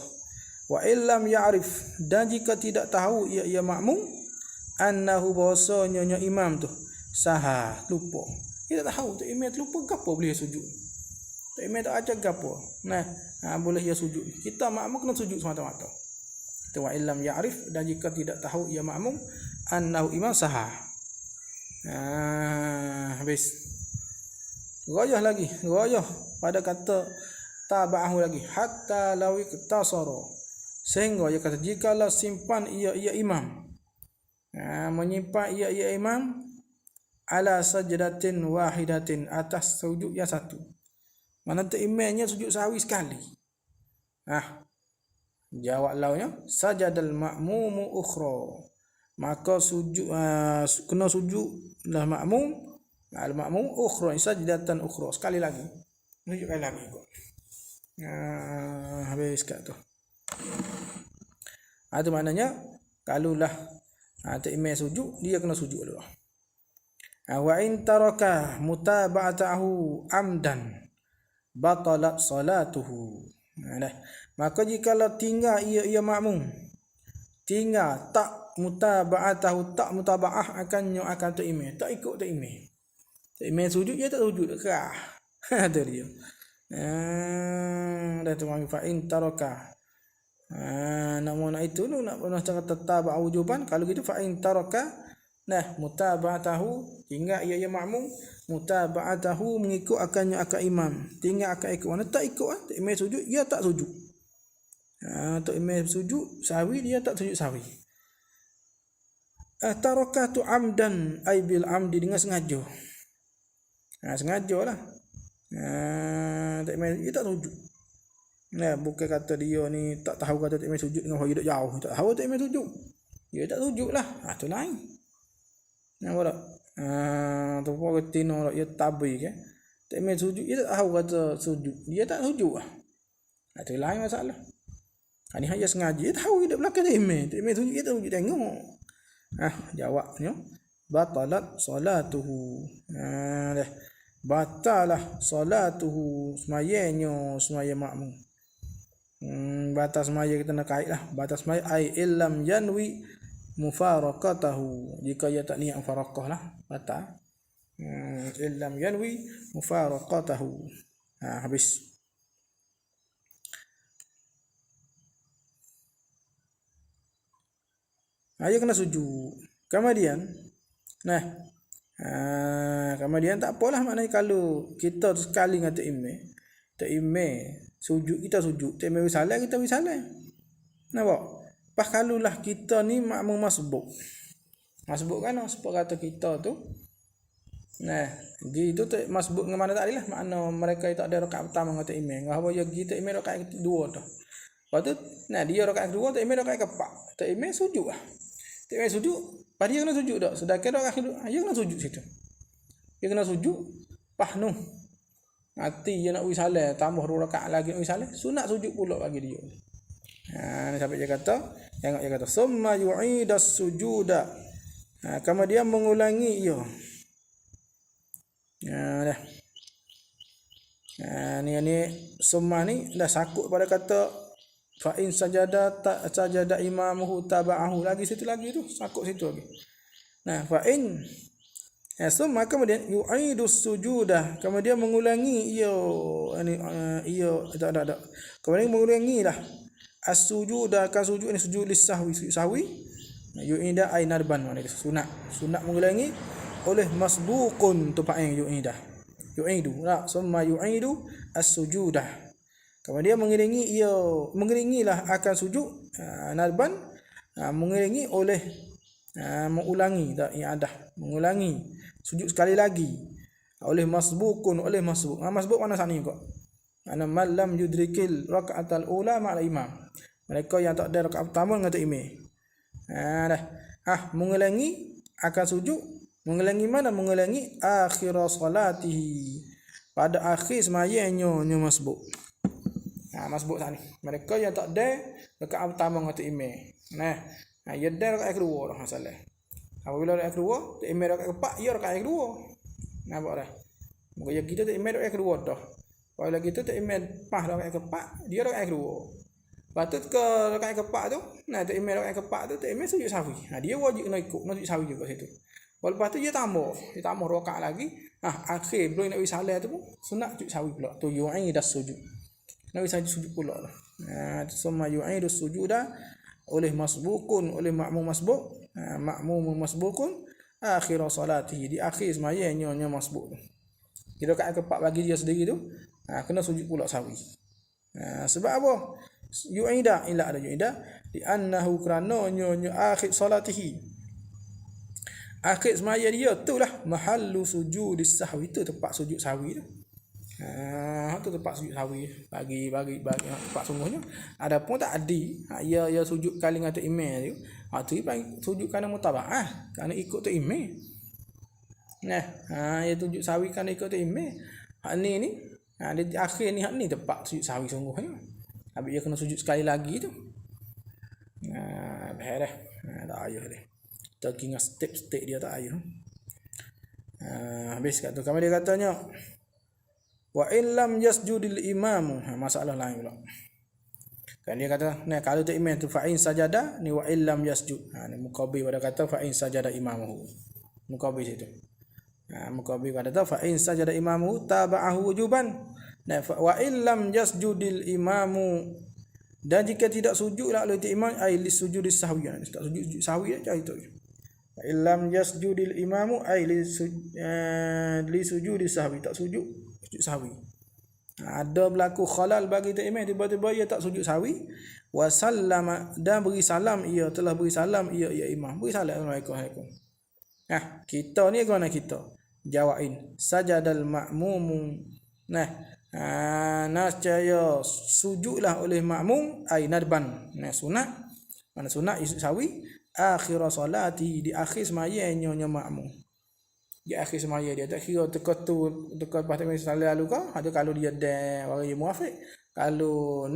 Wa illam ya'rif, dan jika tidak tahu ia makmum annahu bahasanya imam tu saha lupa. Dia tak tahu tu imam lupa gapo boleh sujud. Tu imam tak ajak gapo. Boleh ia sujud. Kita makmum kena sujud semata-mata. Tu wa illam ya'rif, dan jika tidak tahu ia makmum annahu imam saha. Habis. Ghayah lagi, ghayah pada kata taba'ahu lagi, hatta law iktasara, sehingga dia kata jikalau simpan ia imam, menyimpan ia imam ala sajdatin wahidatin, atas sujud yang satu. Mana tu imamnya sujud sahwi sekali. Jawab launya sajadal ma'mumu ukhra, maka sujud kena sujudlah makmum al-ma'mum ukhra, sajdatan ukhra, sekali lagi. Sujud sekali lagi kok. Habis kat tu. Itu maknanya kalulah tu imam sujud, dia kena sujud dulu. Wa in taraka mutaba'atahu amdan batalat salatuhu. Maka jikalau tinggal ia makmum, tinggal tak mutaba'atahu, tak mutaba'ah akan tu imam, tak ikut tu imam. Tu imam sujud dia tak sujud kerah. Ada dia. Dah tu panggil fa in taraka. Namun itu nak pernah cakap tetap wujuban. Kalau gitu fa in taraka mutaba'atahu, tinggal ia makmum, mutaba'atahu mengikut akan imam, tinggal akan ikut. Mana tak ikut tak imam sujud dia tak sujud. Tu imam sujud sahwi dia tak sujud sahwi. tarakatu amdan ai bil amdi, dengan sengaja. Sengajalah. Tak main dia tak sujud. Bukan kata dia ni tak tahu kata tak main sujud dengan orang duduk jauh, tak tahu tak main sujud. Dia tak sujudlah. Tu lain. Nampak tak? Tu pun retina dia tabi ke. Tak main sujud, dia tak tahu kata sujud. Dia tak sujud lah. Tu lain masalah. Ni hanya sengaja, dia tahu dia belakang tak main sujud, dia tak sujud tengok. Jawabnya batalat salatuhu. Dah. Batalah salatuhu, semayanya semaya makmum. Batas semaya kita nak kait lah. Batas semaya ai illam yanwi mufaraqatahu, jika ia tak niat mufaraqah lah batal. Illam yanwi mufaraqatahu. Habis. Dia kena sujud. Kemudian kemudian tak apalah, maknanya kalau kita sekali dengan tak imam sujud, kita sujud, tak imam wisalah, kita wisalah. Nampak? Pas kalulah kita ni makmum masbuk kan sebab kata kita tu dia tu masbuk dengan mana tadi lah, makna mereka tak ada rakaat pertama dengan tak imam, apa ya kita imam rakaat kedua tu. Lepas tu dia rakaat kedua, tak imam rakaat keempat, tak imam sujud lah. Tak imam sujud, pada dia kena sujud dak. Sedangkan rakaat kedua dia kena sujud situ. Dia kena sujud pahnu. Nanti dia nak wisalah, tambah 2 rakaat lagi nak wisalah, sunat sujud pula bagi dia. Ni sampai dia kata, tengok dia kata summa yu'idas sujuda. Kemudian mengulangi ia. Dah. Ni summa ni dah sakut pada kata fa in sajada imamuhu taba'ahu, lagi situ lagi tu, sakut situ lagi. Fa in summa, kemudian yu'idus sujudah, kemudian mengulangi ia tak. Kemudian mengulangilah as-sujudah, kan sujud ni sujud lisahwi. Yu'ida ay narban, maknanya sunat mengulangi oleh masbuqun, tu fa'il yu'idu la summa yu'idu as-sujudah, kemudian mengiringilah akan sujud narban, mengiringi oleh mengulangi mengulangi sujud sekali lagi oleh masbuk. Masbuk mana sana juga, mana malam yudrikil rakaatal ula ma'al imam, mereka yang tak ada rakaat pertama dengan imam. Mengulangi akan sujud, mengulangi mana? Mengulangi akhir salatihi, pada akhir semayanya masbuk. Masbuk sana mereka yang tak ada rakaat pertama dengan imam. Ia dah rakaat kedua dah masalah. Apabila rakaat kedua, tak imam rakaat keempat, ia rakaat kedua. Nampak dah? Maka kita tak imam rakaat kedua dah. Apabila kita tak imam pas rakaat keempat, dia rakaat kedua. Patut ke rakaat keempat tu, tak imam rakaat keempat tu, tak imam sujud sahwi. Dia wajib nak ikut, nak sujud sahwi juga situ. Lepas tu dia tambah rakaat lagi. Akhir belum nak wisalah tu pun sunat sujud sahwi pula. Tu yu'idas sujud. Nak wisalah sujud pula lah. Summa yu'idus sujuda oleh masbukun, oleh makmum masbukun akhir salatihi, di akhir semayanya masbuk tu. Di rakaat keempat bagi dia sendiri tu kena sujud pula sahwi. Sebab apa? Yu'ida di annahu kerana akhir salatihi, akhir semaya dia itulah mahallu sujudis sahwi, itu tempat sujud sahwi tu. Tu tempat sujud sahwi bagi tempat sungguhnya. Adapun tak adil, ia sujud kali dengan tu imam tu, tu sujud kerana mutaba'ah, kerana ikut tu imam. Ia sujud sahwi kerana ikut tu imam. Ni di akhir ni tempat sujud sahwi sungguhnya. Habis dia kena sujud sekali lagi tu. Bahaya dah. Tak ayuh dia. Kita ingat step dia tak ayuh. Habis kat tu. Kemudian dia katanya wa in lam yasjudil imamu, masalah lain pula. Kan dia kata kalau tak imam tu fa in sajada, ni wa in lam yasjud. Ni muqabil pada kata fa in sajada imamuhu. Muqabil situ. Muqabil pada kata fa in sajada imamuhu taba'ahu wujuban. Wa in lam yasjudil imamu, dan jika tidak sujudlah oleh imam ai li sujudis sahwi, tak sujud sahwi dah itu. Wa in lam yasjudil imamu ai li sujudis sahwi, tak sujud sahwi. Ada berlaku khalal bagi imam, tiba-tiba dia tak sujud sahwi, wa sallama, dan beri salam ia, telah beri salam ia imam, beri salam Assalamualaikum. Kita ni kena kita jawabin sajadal ma'mum. Nascaya sujudlah oleh makmum ai nadban, sunat, mana sunat sawi akhir salati, di akhir semayanya makmum, di akhir semaya dia tak kira dekat lepas tu salat lalu kau ada, kalau dia dah orang muafiq, kalau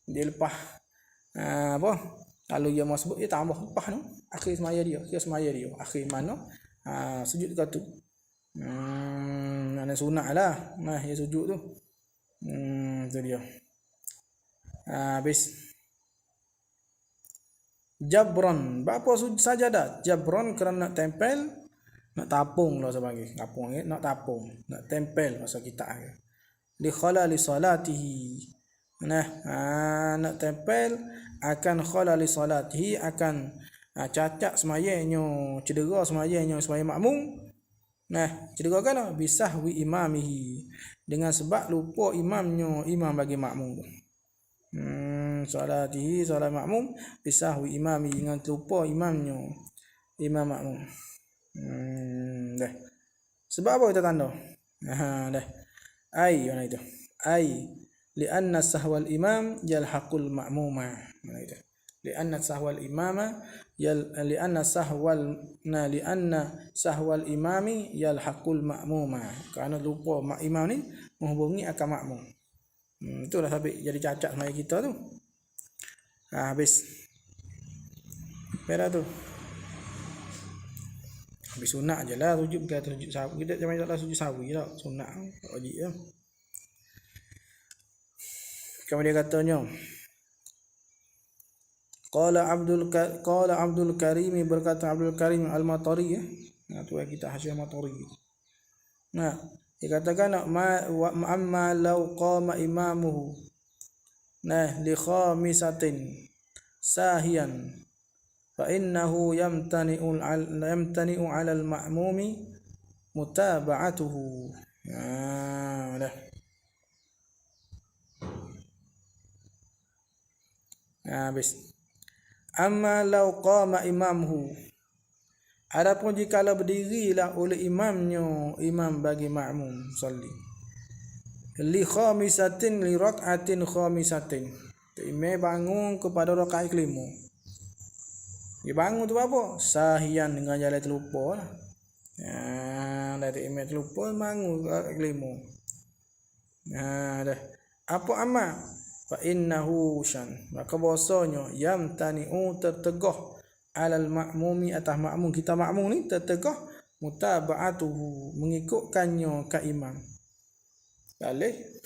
dia lepas kalau dia masbuk dia tambah lepas akhir semaya dia, kira semaya dia akhir mana sujud dekat tu. Mana sunat lah dia sujud tu. Tu dia. Habis jabron, berapa sajadah? Jabron kerana nak tempel, nak tapung lah sebagai tapung, nak tapung, nak tempel masa kita li khalali salatihi. Nak tempel akan khalali salatihi, akan cacat semayanya, cedera semayanya semaya makmum. Cedera kan bisahwi imamihi, dengan sebab lupa imamnya, imam bagi makmum tu. Salatihi, salat makmum, bisahwi imami, dengan lupa imamnya, imam makmum. Dah. Sebab apa kita tanda? Dah. Mana itu? Li'anna sahwal imam yalhaqul ma'muma. Mana itu? Li'anna sahwal imama li'anna sahwal imami yalhaqul ma'muma. Kerana lupa imam ni menghubungi akan makmum. Itulah sampai jadi cacat sama kita tu. Habis. Merah tu. Habis sunat je lah sujud, bukan sujud sawi. Kita jangan tak sujud sawi lah, sunat wajib lah. Kemudian katanya Qala Abdul Karim, berkata Abdul Karim Al-Matari tu kita hasil Matari. Dikatakan amma law qama imamuhu li khamisatin sahiyan fa innahu yamtani'u 'ala al-ma'mumi mutaba'atuhu. Habis. Amma law qama imamuhu, adapun jikalau berdirilah oleh imamnya, imam bagi makmum salli li khamisatin, li rak'atin khamisatin, imam bangun kepada rakaat kelima. Dia bangun tu apa? Sahian, dengan jalan terlupa lah. Dari imam terlupa bangun rakaat kelima. Dah. Apa amal? Fa innahu syan, maka bahasanya yamtani'u, tertegah, alal ma'mumi, atas makmum, kita makmum ni tertegah, mutaba'atuhu, mengikutkannya ke imam. Boleh.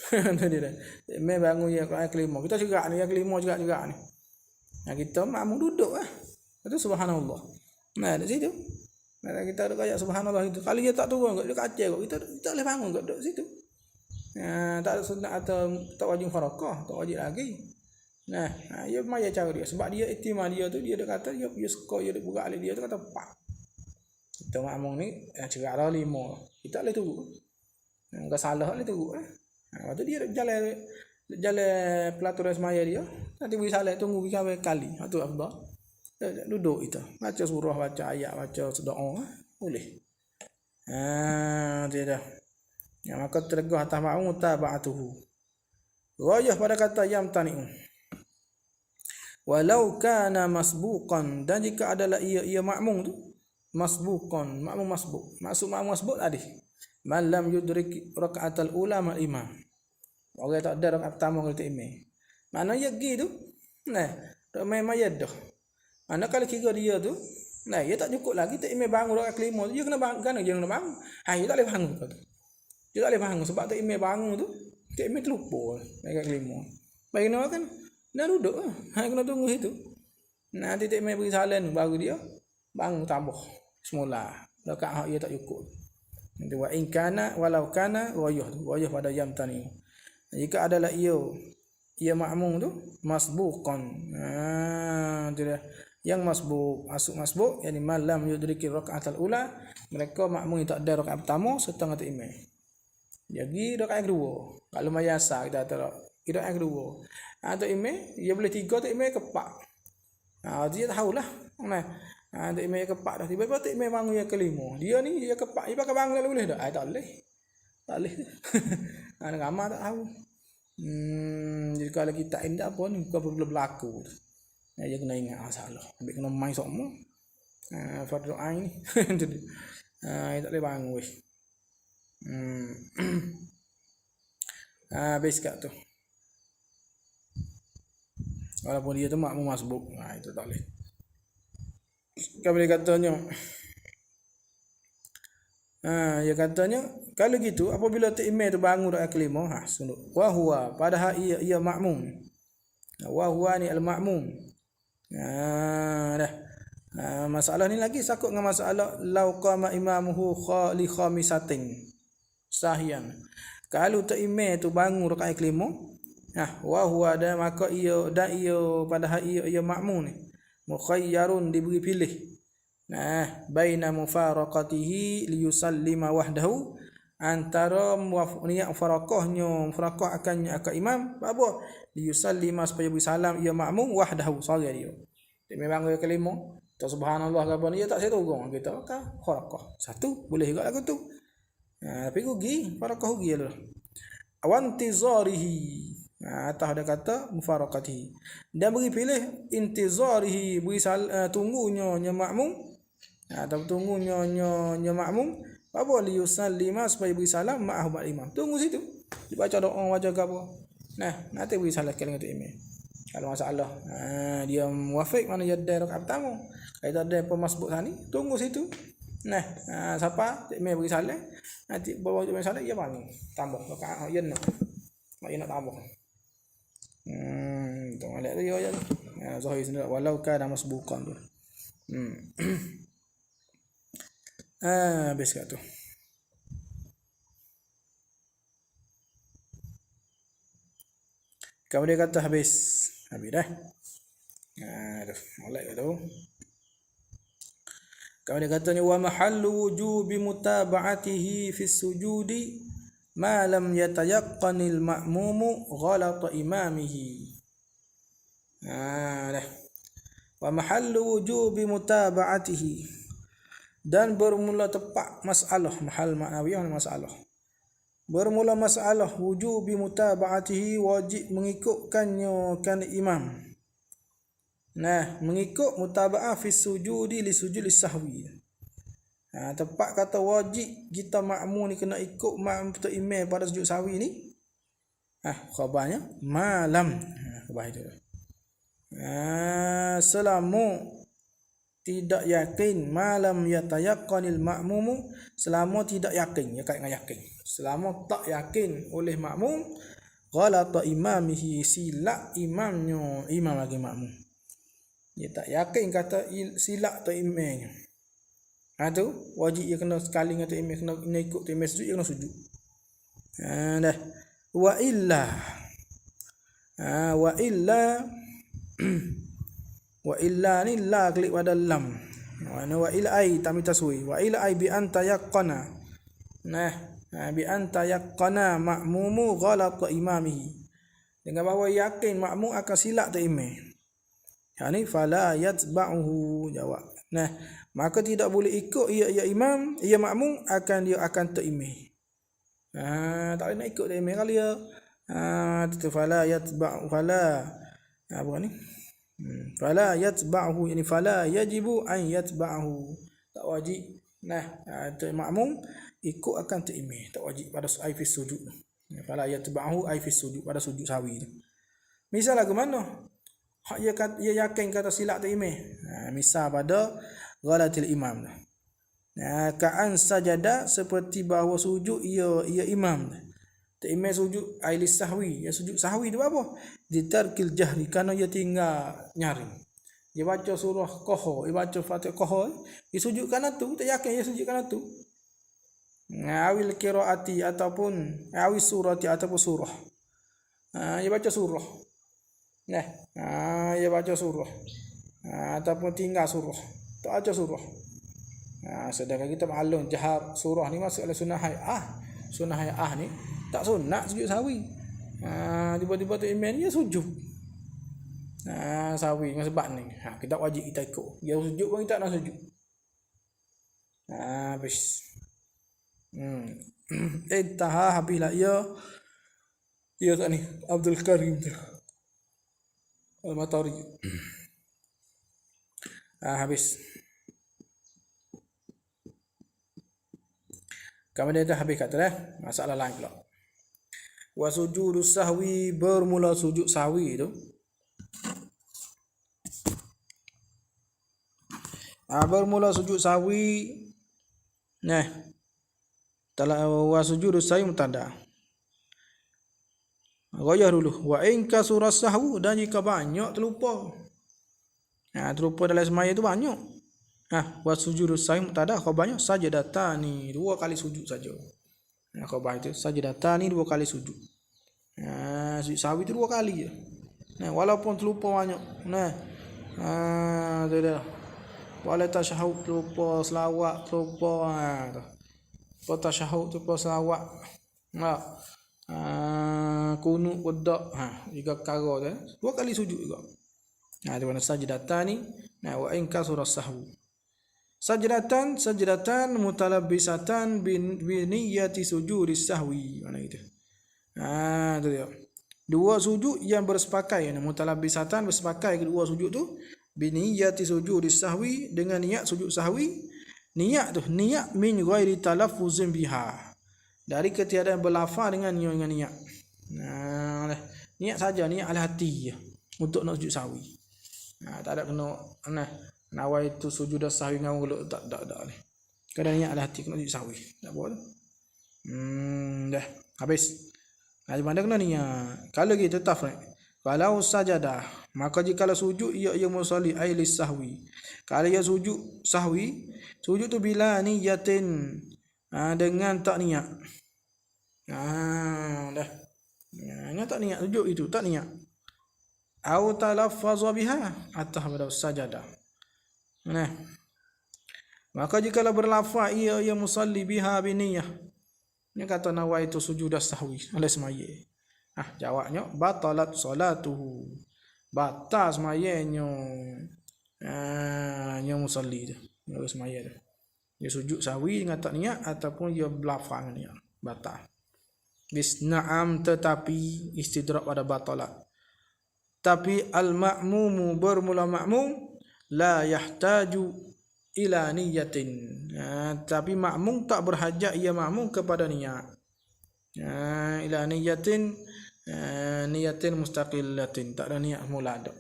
Imam bangun yang kelima, kita juga ni yang kelima juga ni. Kita makmum duduk lah. Itu subhanallah. Di situ. Kita ada kayak subhanallah itu. Kalau dia tak turun, dia kacau, kita boleh bangun duduk situ. Tak ada sunat atau tak wajib farakah, tak wajib lagi. Dia maya cara dia, sebab dia iktimah dia tu, dia kata dia suka, dia buka alih dia tu kata 4. Kita makmum ni cerak dah 5. Kita boleh tunggu. Enggak salah boleh tunggu. Waktu dia jalan pelaturan semaya dia, nanti beri salat tunggu sampai kali. Itu afdal. Duduk kita, baca surah, baca ayat, baca doa, boleh. Tidak. Maka tergah atas makmum taba'atuhu. Rajah pada kata yamtani'u. Walau kana masbuqan, dan jika adalah ia makmum tu masbuqan, makmum masbuq. Maksud makmum masbuq tadi, man lam yudrik raka'atal ula mal imam. Orang tak ada rakaat pertama kalau imam. Mana ya gitu? Memang ya dah. Mana kalau kira dia tu, dia tak cukup lagi, tak imam bangun rakaat kelima tu, dia kena bangun, dia kena bangun. Dia tak boleh bangun tu. Dia tak boleh bangun sebab tak imam bangun tu, tak imam terlupa rakaat kelima. Bagi nak kan, dah duduk lah. Kena tunggu situ. Nanti tak imam beri salam baru dia bangun tambah semula. Rakaat dia tak cukup. Nanti wa in kana walau kana wayah pada yamtani. Jika adalah ia makmum tu masbuqan. Dia yang masbuk, masbuk yakni malam yudriki rakaatul ula, mereka makmum yang tak ada rakaat pertama setengah tak imam. Jadi rakaat kedua. Kalau mayasa kita tak Qiraat yang kedua. Tok imam dia boleh 3, tok imam kepak. Dia tahulah. Nah, tok imam kepak dah. Tiba-tiba tok imam bangun yang kelima. Dia ni dia kepak, dia pakai bangun lalu boleh tak? Tak boleh. Tak boleh. Anak ramah tak tahu. Jadi kalau kita indah pun bukan perlu berlaku. Dia kena ingat masalah. Ambil kena main semua. Fardu ain ni. Tak boleh bangun weh. Habis kat tu. Walaupun dia tu makmum masbuk. Itu tak boleh. Kau boleh katanya. Dia katanya kalau gitu apabila tok imam tu bangun rakaat kelima, sunduk. Wa huwa padahal ia makmum. Wa huwa ni al-makmum. Dah. Masalah ni lagi sakut dengan masalah lau qama imamuhu li khamisatin sahiyan. Kalau tok imam tu bangun rakaat kelima, wa huwa dan maka ia padahal ia makmum ni mukhayyarun diberi pilih. Baina mufaraqatihi liyusallima wahdahu antara niat mufaraqah akan imam apa liyusallima supaya beri salam ia makmum wahdahu saja dia. Memang dia kelima tak subhanallah ke apa ni dia tak seturung kita kan faraqah. Satu boleh juga lagu tu. Tapi rugi faraqah rugi lah. Awantizarihi atas ada kata mufaraqatihi dan beri pilih intizarihi beri tunggunya makmum atau tunggunya makmum apa liyusallima supaya beri salam ma'ahu mak imam. Tunggu situ dibaca doa baca ke apa. Nanti beri salam ke dengan imam. Kalau masalah dia muafiq mana jadi rakaat pertama. Kalau tak ada pemasbuk tadi tunggu situ. Siapa imam beri salam nanti bawa imam salam ia bangun tambah rakaat dia nak tambah. Tengok lihat dia je. Zahir sendiri walau kana masbuqan tu. Habis kat tu. Kamu dia kata habis dah. Molek kat tu. Kamu dia katanya wa mahallu wujubi mutaba'atihi fi sujudi ma lam yatayaqqanil ma'mumu ghalata imamihi. Dah. Wa mahallu wujubi mutaba'atihi dan bermula tepat masalah mahal ma'nawiyah masalah. Bermula masalah wujubi mutaba'atihi wajib mengikutkannya kan imam. Mengikut mutaba'ah fi sujudi li sujudi sahwi. Tepat kata wajib kita makmum ni kena ikut makmum imam pada sujud sahwi ni. Khabarnya malam. Khabar itu. Selama tidak yakin malam yatayaqqanil ma'mumu selama tidak yakin ya kait dengan yakin. Selama tak yakin oleh makmum ghalata imamihi silap imamnya imam lagi makmum. Dia tak yakin kata silap tu imamnya. Tu wajib dia kena sekali dengan imam kena ikut imam sujud dia kena sujud. Dah. Wa illa ni la klik pada lam. Wa ila ai tamit taswi. Wa ila ai bi anta yaqana. Bi anta yaqana ma'mumu ghalata imamihi. Dengan bahawa yakin makmum akan silap tu imam. Yani fala yatba'uhu jawab. Maka tidak boleh ikut ia imam, ia makmum dia akan terimam. Tak boleh nak ikut imam kali ya. Fala yatba'u fala apa ni? Fala yatba'uhu yani fala yajibu an yatba'uhu. Tak wajib. Makmum ikut akan terimam. Tak wajib pada fi sujud. Fala yatba'uhu fi sujud pada sujud sahwi. Misal lagu mana? Ia yakin kata silap tu imam. Misal pada ghalatil imam. Ka'an sajada seperti bahawa sujud ia imam. Tak imam sujud ailis sahwi. Ya sujud sahwi tu apa? Ditarkil jahri kerana ia tinggal nyaring. Dia baca surah Qaha, dia baca Fatihah Qaha, dia sujud kanan tu, tak yakin dia sujud kanan tu. Awil qiraati ataupun awil surati ataupun surah. Dia baca surah. Dia baca surah. Ataupun tinggal surah. Tak baca surah. Sedangkan kita maklum jahar surah ni masuk dalam sunnah hay'ah. Sunnah hay'ah ni tak sunat sujud sahwi. Tiba-tiba tu imam dia sujud. Sawi dengan sebab ni. Kita wajib kita ikut. Dia sujud pun kita nak sujud. Habis. Intaha habislah ia tak ni Abdul Karim tu. Al-Matari. Habis. Kemudian dah habis kata dah. Masalah lain pula. Wa sujudus sahwi, bermula sujud sahwi tu. Bermula sujud sahwi. Wa sujudus sahwi mutada. Goyah dulu. Wa in kasuras sahwu, dan jika banyak terlupa. Terlupa dalam semaya tu banyak. Wa sujudus sahwi mutada, kalau banyak sajadatani, 2 kali sujud saja. Kalau banyak tu sajadatani 2 kali sujud. Sujud sahwi tu 2 kali je. Walaupun terlupa banyak. Tu dah. Wala tasyahud terlupa, selawat terlupa. Lepas tasyahud terlupa, selawat. Kunut bedak. 3 perkara tu. 2 kali sujud juga. Di mana sajdatan ni. Wa in kasuras sahwu. Sajdatan mutalabbisatan bi niyyati sujudis sahwi. Mana gitu. Tu dia. 2 sujud yang bersepakai. Mutalabbisatan bersepakai kedua sujud tu. Bi niyyati sujudis sahwi, dengan niat sujud sahwi. Niat tu, niat min ghairi talaffuzin biha, dari ketiadaan berlafaz dengan niat. Niat saja, niat ala hati je untuk nak sujud sahwi. Tak ada kena nawaitu sujud sahwi dengan mulut, tak ni. Kadang niat ala hati kena sujud sahwi. Tak boleh. Dah habis. Mana kena niat. Kalau kita tafriq, kalau sajadah, maka jikalau sujud ia musalli ailis sahwi. Kalau ia sujud sahwi, sujud tu bila niyatin, dengan tak niat. Dah. Tak niat sujud itu, tak niat. Au talaffaza biha, atau pada sajadah. Maka jikalau berlafaz ia musalli biha biniyah. Ini kata nawaitu sujud sahwi oleh semaya. Jawabnya batalat salatuhu, batal semayanya yang musalli tu, yang semaya tu. Dia sujud sahwi dengan tak niat ataupun dia berlafaz dengan niat, batal. Na'am, tetapi istidrak pada batalat. Tapi al-ma'mumu, bermula ma'mum, la yahtaju ila niyatin. Tapi ma'mum tak berhajat ia ma'mum kepada niat. Ila niyatin, niyatin mustaqillatin, tak ada niat mula ada.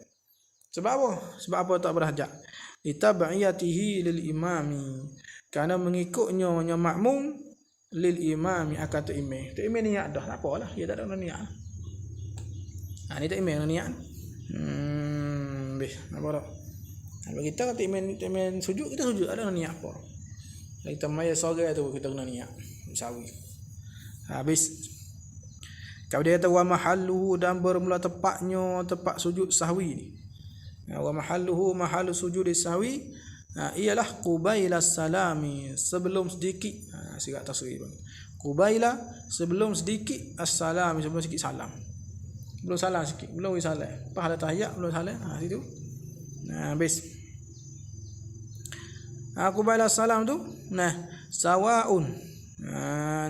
Sebab apa? Sebab apa tak berhajat? Litab'iyatihi lil imami, kerana mengikutnya makmum lil imami, akan tu imam. Tu imam niat dah, tak apalah, dia tak ada niat. Ni tak imam niat. Apa dah? Bagi kita kata imam sujud, kita sujud, ada niat apa? Kita maya sore tu kita kena niat sawi. Habis. Kemudian kata wa mahalluhu, dan bermula tepatnya tempat sujud sahwi ni. Wa mahalluhu, mahallu sujud sahwi ialah qubaila salami, sebelum sedikit. Sirat tasrif. Qubaila, sebelum sedikit as-salam, sebelum sedikit salam. Belum salam sikit, belum salam. Pahala tahiyat belum salam. Situ. Habis. Qubaila salam tu, sawaun.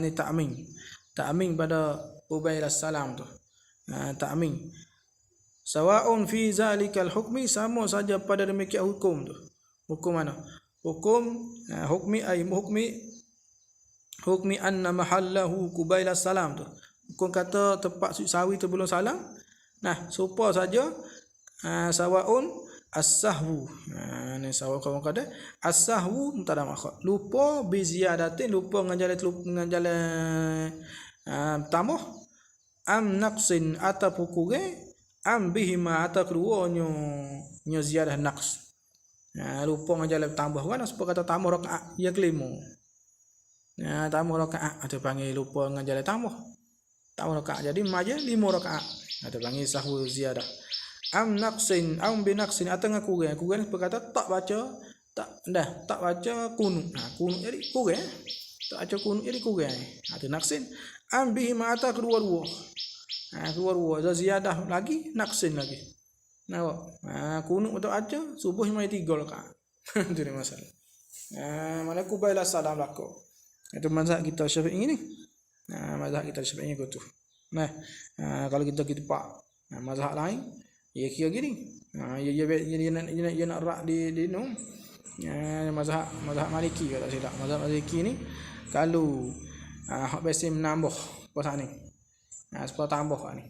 Ni ta'min. Ta'min pada qubaila salam tu. Ta'min. Sawa'un fi zalikal hukmi, sama saja pada demikian hukum tu. Hukum mana? Hukum hukmi anna mahallahu qubaila salam tu. Hukum kata tempat sujud sahwi tu belum salam. Serupa saja sawa'un as-sahwu. Ni sawa'un kamu kata as-sahwu mutada makhot. Lupa bi ziyadatin, lupa dengan jalan tambah, am naqsin ataupun kurang, am bihima atau keduanya ziyadah naqs. Lupa dengan jalan tambah kan, sebab kata tambah rakaat yang kelima. Tambah rakaat ada panggil lupa dengan jalan tambah. Tambah rakaat jadi maja 5 rakaat. Ada panggil sahwu ziyadah. Am naqsin, am bi naqsin, atau dengan kurang. Kurang sebab kata tak baca kunut. Kunut jadi kurang. Tak baca kunut jadi kurang. Ada naqsin. Am bihima atau kedua-dua. Keluar dah ziyadah lagi, naqsin lagi. Nampak? Kunut untuk aja subuh mai 3 rakaat. Itu dia masalah. Mana kubailah salam laku. Itu mazhab kita Syafi'i ni. Mazhab kita Syafi'i gitu. Nah, kalau kita pak mazhab lain, ya kira gini. Ya nak rak di no. Mazhab Maliki kalau tak silap. Mazhab Maliki ni kalau hak biasa menambah pasal ni. Supaya tambah ni.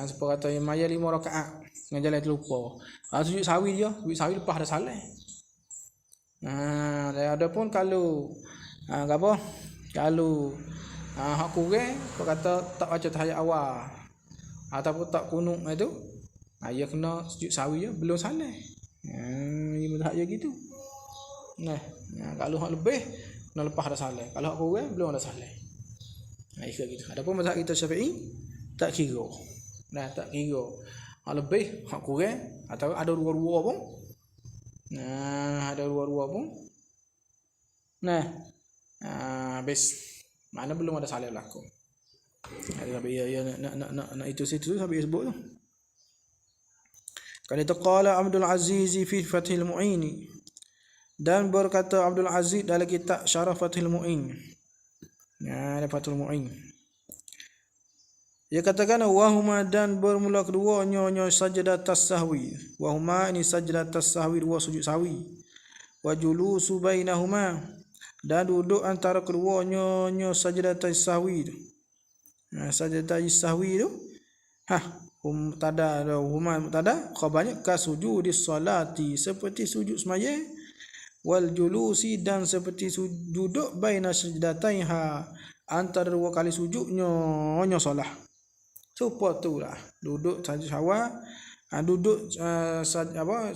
Supaya kata maya 5 rakaat dengan jalan terlupa. Sujud sawi dia, sujud sawi lepas dah salat. Ada pun kalau apa? Kalau hak kurang, kata tak baca tahiyat awal ataupun tak kunut itu, dia kena sujud sawi je belum salat. Dia mazhab dia gitu. Kalau hak lebih kena lepas dah salat. Kalau hak kurang belum dah salat. Ikut gitu. Adapun mazhab kita Syafi'i tak kira. Tak kira. Hak lebih, hak kurang atau ada dua-dua pun. Ada dua-dua pun. Habis mana belum ada salat berlaku. Sampai ya nak itu situ sampai sebut tu. Kalau itu qala Abdul Aziz fi Fathil Mu'in. Dan berkata Abdul Aziz dalam kitab Syarah Fathil Mu'in. Fathul Mu'in. Dia katakan wahuma dan bermula keduanya sajdat as-sahwi. Wahuma ini sajdat as-sahwi, dua sujud sahwi. Wa julusu bainahuma dan duduk antara keduanya sajdat as-sahwi. Sajdat as-sahwi tu mubtada huma mubtada khabarnya ka sujudi salati seperti sujud sembahyang, wal julusi dan seperti duduk baina sajdataiha antara dua kali sujudnya solah. Supaya tu lah duduk sajud sawah, duduk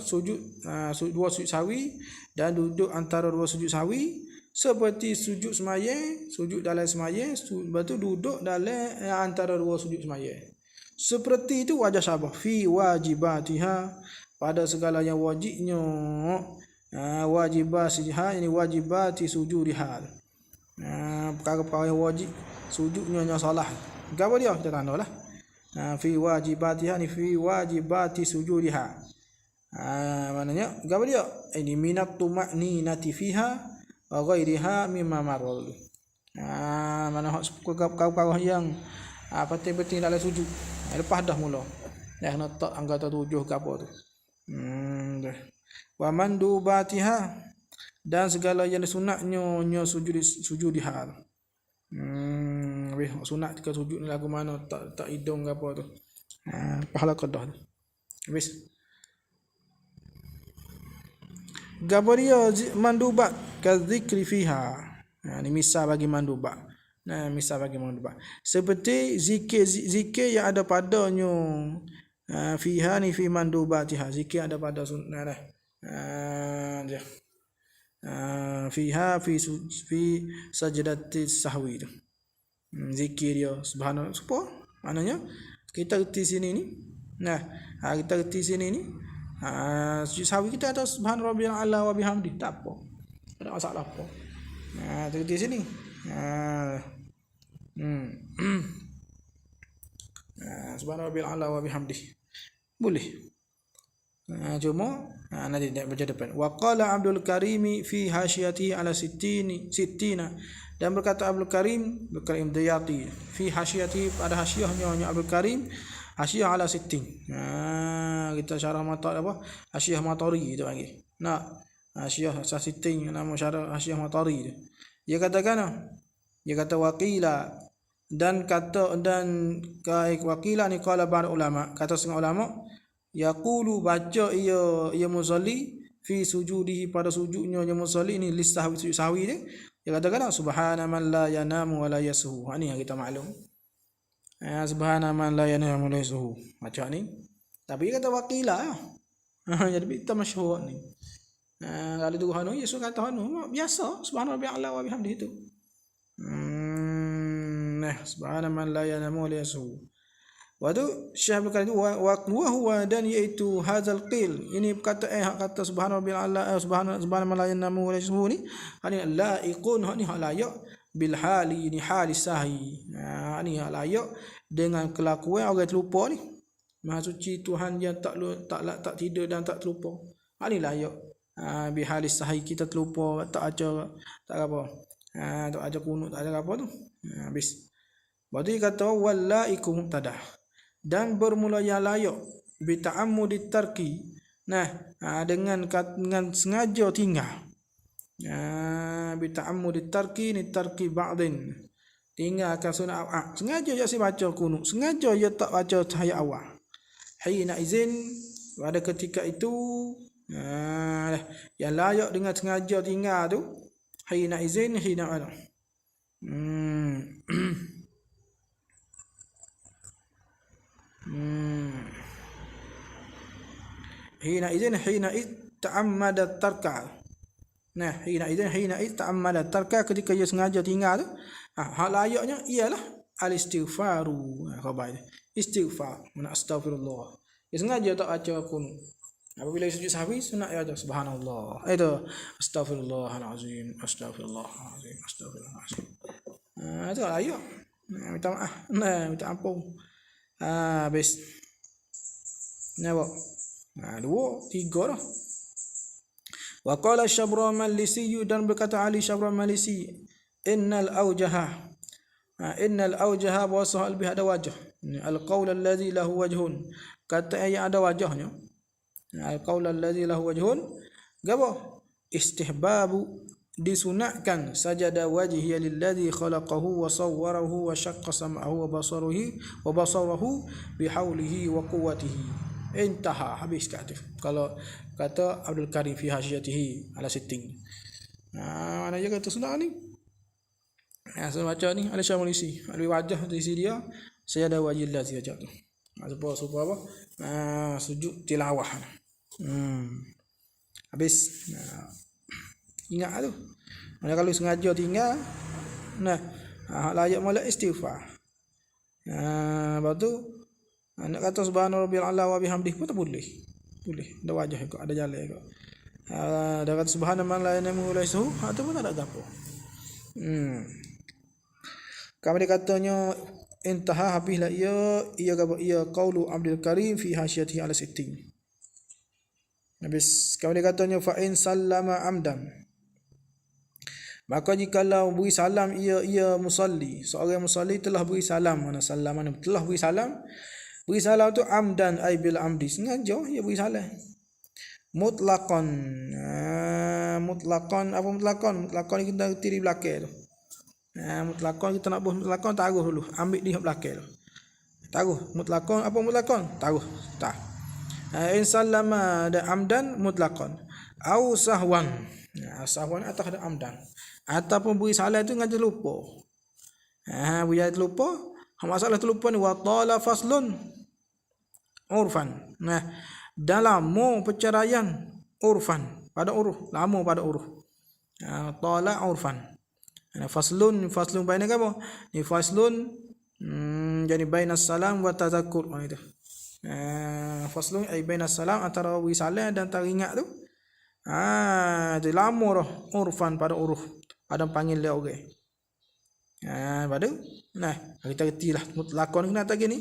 sujud dua sujud sawi dan duduk antara dua sujud sawi seperti sujud sembahyang, sujud dalam sembahyang, lepas tu duduk dalam antara dua sujud sembahyang. Seperti itu wajah syabah fi wajibatiha pada segala yang wajibnya, wajibatiha ini wajibati sujudiha. Perkara-perkara yang wajib sujudnya salah. Gapo dia kita tandalah. Fi wajibatiha ni fi wajibati sujudiha. Maknanya gapo dia? Ini minat tuma'ninati fiha wa ghairiha mimma marul. Mana hak kau yang penting-penting dalam sujud. Lepas dah mula. Dah nak tak anggota 7 ke apa tu. Wa mandubatiha dan segala yang sunatnya sujudiha. Sunat ke sujud lagu mana tak hidung ke apa tu. Pahala qadah tu. Habis. Gabaria mandubat ka zikri fiha. Ni misal bagi mandubat. Misal bagi mandubat. Seperti zikir yang ada padanya fiha ni fi mandubatiha. Zikir ada pada sunnah dah. Fiha fi sajdati sahwi tu. Zikir dia subhanallah apa maknanya kita reti sini ni kita reti sini ni sujud sahwi kita ada subhanarabbiyal a'la wa bihamdi tak apa, tak ada masalah apa. Reti sini subhanarabbiyal a'la wa bihamdi boleh. Cuma nanti dia baca depan. Wa qala Abdul Karim fi hasyiyatihi ala 60 dan berkata Abdul Karim Dayati fi hasyiyatihi pada hasyiyahnya Abdul Karim hasyiyah ala 60. Kita syarah mata apa? Hasyiyah Matari itu panggil. Hasyiyah 60 nama syarah hasyiyah Matari itu. Dia kata waqila dan waqila ni qala ba'd ulama, kata setengah ulama yaqulu baca ia musalli fi sujudihi pada sujudnya musalli ni lisahwi sujud sahwi dia katakan subhana man la yanamu wa la yasuhu. Ni yang kita maklum. Subhana man la yanamu wa la yasuhu macam ni, tapi dia kata waqila jadi kita masyhur ni. Kalau tu hanu Yesus kata hanu biasa subhanallahi wa bihamdihi itu. Subhana man la yanamu wa la yasuhu. Waktu Syekh Abdul Karim wa huwa dan iaitu hadzal qil, ini perkataan kata subhanallah subhana man la yanamu wa la yasuhu ni laiqun ni layak bil hali ni hali sahi. Ni layak dengan kelakuan orang terlupa ni. Maha suci Tuhan yang tak tidur dan tak terlupa. Ini layak. Bihalis sahih kita terlupa, tak ajar, tak apa. Tak ajar kunut, tak ajar apa tu. Habis. Lepas tu dia kata walaikum mubtadah. Dan bermula yang layak bi ta'ammudi tarki. Dengan sengaja tinggal. Bi ta'ammudi tarki ni tarki ba'din. Tinggalkan sunat sengaja je saya baca kunut, sengaja je tak baca tahiyat awal. Hina izin pada ketika itu yang layak dengan sengaja tinggal tu hina izin hina ada. Hina izin ta'ammada tarka. Hina ta'ammada tarka ketika dia sengaja tinggal tu. Hal layaknya ialah al-istighfaru. Khabar istighfar, mana astagfirullah. Dia sengaja tak baca kunut. Apabila sujud sahwi sunat ya subhanallah. Itu astagfirullahalazim, astagfirullahalazim, astagfirullahalazim. Itu layak. Minta maaf. Minta ampun. Habis. Nampak? 2, 3 dah. Wa qala Syabra Malisi, dan berkata Ali Syabra Malisi, innal awjaha wasah albih ada wajah. Al-qaul alladhi lahu wajhun, kata yang ada wajahnya. Al-qaul alladhi lahu wajhun gapo? Istihbabu, disunatkan sajada wajhi lilladhi khalaqahu wa sawwarahu wa syaqqa sam'ahu wa basarahu bihaulihi wa quwwatihi. Intaha, habis kata. Kalau kata Abdul Karim fi hasyatihi ala sitting. Mana je kata sunat ni? Saya baca ni ada Syamul isi, ada wajah di sini dia, saya ada wajib lah saya baca tu. Supaya apa? Sujud tilawah. Habis ingat tu. Mana kalau sengaja tinggal, layak mula istighfar. Lepas tu nak kata subhanarabbiyal a'la wa bihamdihi pun tak boleh. Ada wajah kau, ada jalan kau. Dah kata subhanallahi la ilaha illa huwa, tu pun tak ada gapo. Kami katanya intaha habislah ia qaulu Abdul Karim fi hasyatihi ala sitting. Habis kami katanya fa in sallama amdan, maka jikalau beri salam ia musalli, seorang musalli telah beri salam, mana salam mana telah beri salam tu amdan ay bil amdi, sengaja ia beri salam. Mutlaqan apa mutlaqan kita tiri belakang tu. Mutlaqan kita nak buat mutlaqan taruh dulu, ambil di belakang tu. Taruh mutlaqan apa mutlaqan? Taruh. Tak. In sallama ada amdan mutlaqan au sahwan. Sahwan atas ada amdan. Ataupun beri salam tu ngaji lupa. Beri lupa, masalah terlupa ni wa tala faslun urfan. Dalam perceraian urfan, pada uruh, lama pada uruh. Tala urfan. Faslun baina apa? Ni faslun jadi baina salam wa tadhakkur. Itu. Faslun ay baina salam, antara wi salam dan teringat tu. Itu lama dah urfan pada uruh. Ada panggil dia orang. Pada kita retilah mutlaqan kena tak gini.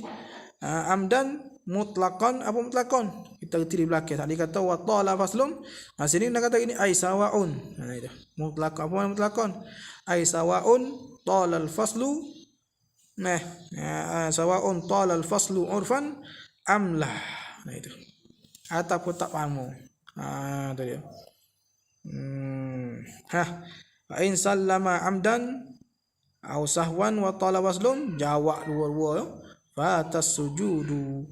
Amdan mutlaqan apa mutlaqan? Kita reti di belakang. Tadi kata wa tala faslun. Sini nak kata gini ai sawaun. Itu. Mutlaqan apa mutlaqan? Ai sawaun talal faslu sawaun talal faslu urfan amlah. Itu ataupun tak paham. Itu dia. Fa in sallama amdan au sahwan wa tala faslun, jawab dua-dua fa tasujudu.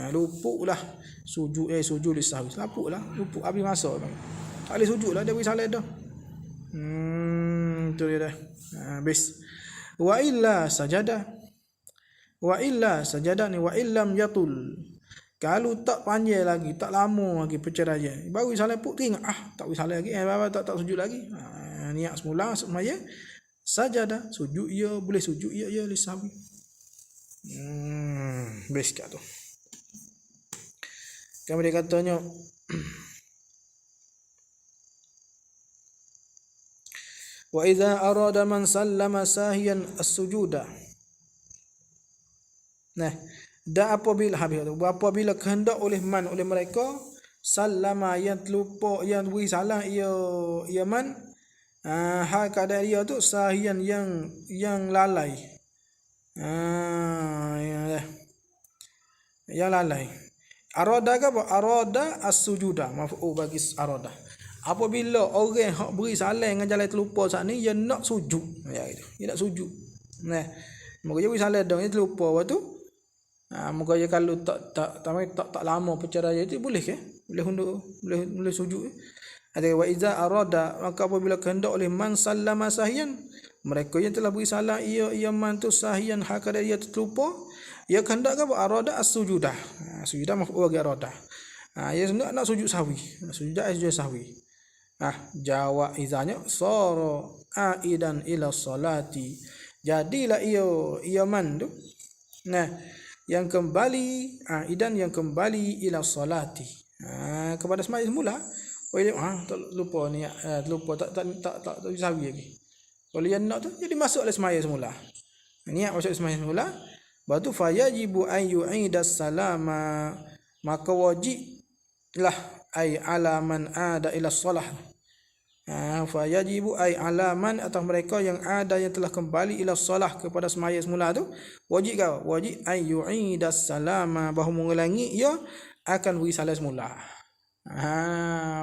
Lupuklah sujud sujud lisahwi. Lupuk habis masa. Tak boleh sujudlah dia beri salat dah. Itu dia dah. Habis. Wa illa sajada ni wa illam yatul. Kalau tak panjang lagi, tak lama lagi perceraian, baru salat pun teringat tak boleh salat lagi, tak sujud lagi. Niat semula semaya sajada, sujud ia boleh sujud ia lisahwi. Best kat tu. Kemudian katanya wa idza arada man sallama sahiyan as-sujuda, Nah, dan apabila kehendak oleh mereka sallama yang terlupa yang beri salam ia man hal keadaan dia tu sahian yang lalai. Yang lalai. Arada ke apa? Arada as-sujuda, maf'ul bagi arada. Apabila orang hak beri salam dengan jalan terlupa saat ni dia nak sujud. Ya gitu. Dia nak sujud. Nah, moga dia beri salam dah dia terlupa waktu. Moga dia kalau tak lama perceraian itu boleh ke? Boleh sujud. Ada wa iza arada, maka apabila kehendak oleh man sallama sahian, mereka yang telah beri salam ia man tu sahian hakada ia terlupa, ia kehendak ke arada as-sujudah. Sujudah maf'ul bagi arada. Ia nak sujud sahwi. Sujudah sujud sahwi. Jawab izanya sara aidan ila salati. Jadilah ia man tu. Nah, yang kembali aidan yang kembali ila salati. Kepada sembahyang semula. Tak lupa ni, lupa tak sawi lagi. Kalau yang nak tu jadi masuk oleh sembahyang semula. Niat masuk sembahyang semula, lepas tu fayajibu an yu'idas salama, maka wajiblah ai alaman ada ila salah. Fayajibu ai alaman atau mereka yang ada yang telah kembali ila salah kepada sembahyang semula tu wajib an yu'idas salama, bahawa mengulangi ia akan beri salam semula.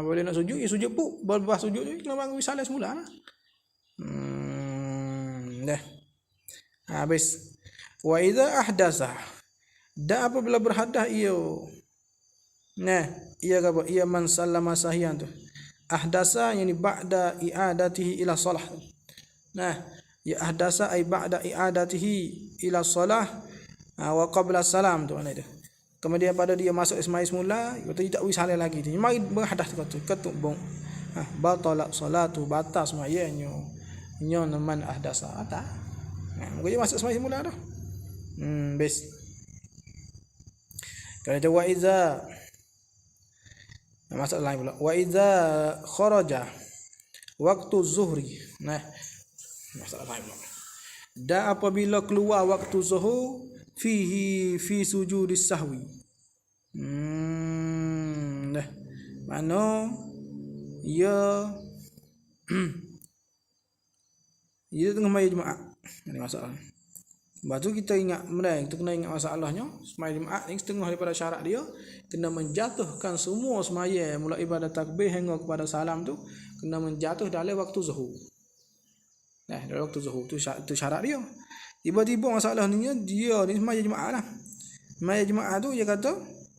Boleh nak sujud, sujud pun lepas sujud tu kena bangun salat semula lah. Dah. Habis. Wa idza ahdasa, dan apabila berhadas ia. Nah, ia apa? Ia man sallama sahian tu. Ahdasa yani ba'da i'adatihi ila salah. Nah, ya ahdasa ay ba'da i'adatihi ila salah wa qabla salam tu mana itu. Kemudian pada dia masuk sembahyang semula, dia tak beri salam lagi. Dia mari berhadas ketuk bong. Batalat salatu, batal sembahyangnya. Nyo man ahdasa ata. Mungkin dia masuk sembahyang semula dah. Best. Kalau jawab iza masalah lain pula. Wa iza kharaja waktu zuhri. Nah, masalah lain pula. Dan apabila keluar waktu zuhur fi sujudis sahwi. Dah. Mana ia ia tengah mai Jumaat. Ini masalah. Lepas tu kita ingat kita kena ingat masalahnya, sembahyang Jumaat ni setengah daripada syarat dia kena menjatuhkan semua sembahyang mulai ibadah takbir hingga kepada salam tu kena menjatuh dalam waktu zuhur. Dalam waktu zuhur tu syarat dia. Tiba-tiba masalah ni dia ni sembahyang Jumaat lah. Sembahyang Jumaat tu dia kata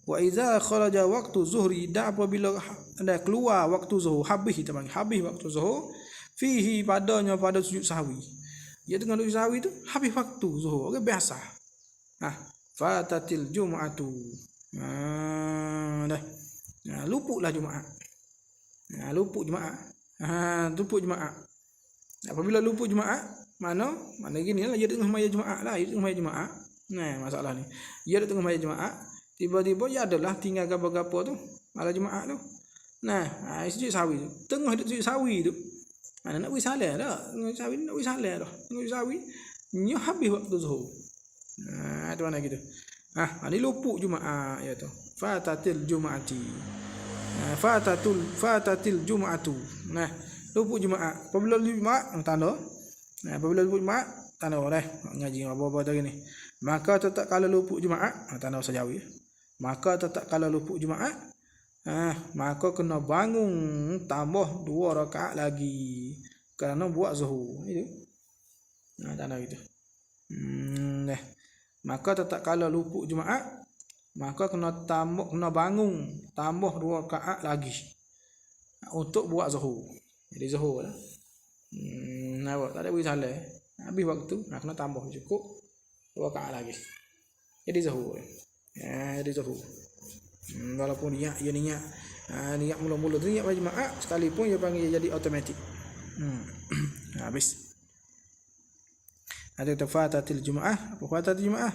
wa iza kharaja waktu zuhri, dan apabila dah keluar waktu zuhur, habis waktu zuhur fihi pada sujud sahwi. Dia tengah sujud sahwi tu habis waktu zuhur. Orang biasa. Fatatil jum'atu. Dah. Luputlah Jumaat. Luput Jumaat. Apabila luput Jumaat, mana gini lah, dia tengah sembahyang Jumaat lah, masalah ni. Dia tengah sembahyang Jumaat, tiba-tiba dia adalah tinggal gapa-gapa tu malam Jumaat tu. Sujud sahwi tu. Tengah sujud sahwi tu. Mana nak beri salam dah. Nak beri salam dah. Sujud sahwi, ni habis waktu zuhur. Tu mana gitu. Ni luput Jumaat ya tu. Fatatil Jum'ati. Fatatil Jum'atu. Luput Jumaat. Apabila luput Jumaat, tanda. Apabila luput Jumaat, tanda dah. Ngaji apa-apa tadi ni. Maka tetap kalau luput Jumaat, tanda sajawi. Maka tetap kalau luput Jumaat, maka kena bangun tambah 2 rakaat lagi kerana buat zuhur. Itu. Tanda gitu. Maka tetap kalau luput Jumaat, maka kena bangun tambah 2 rakaat lagi untuk buat zuhur. Jadi zuhur lah. Tak ada beri salah. Habis waktu, kena tambah cukup 2 rakaat lagi. Jadi zuhur. Jadi zuhur. Walaupun niat mula-mula tu niat Jumaat, sekalipun dia panggil jadi automatik. Habis. Ada tafatatil Jumaah, apa fatatil Jumaah?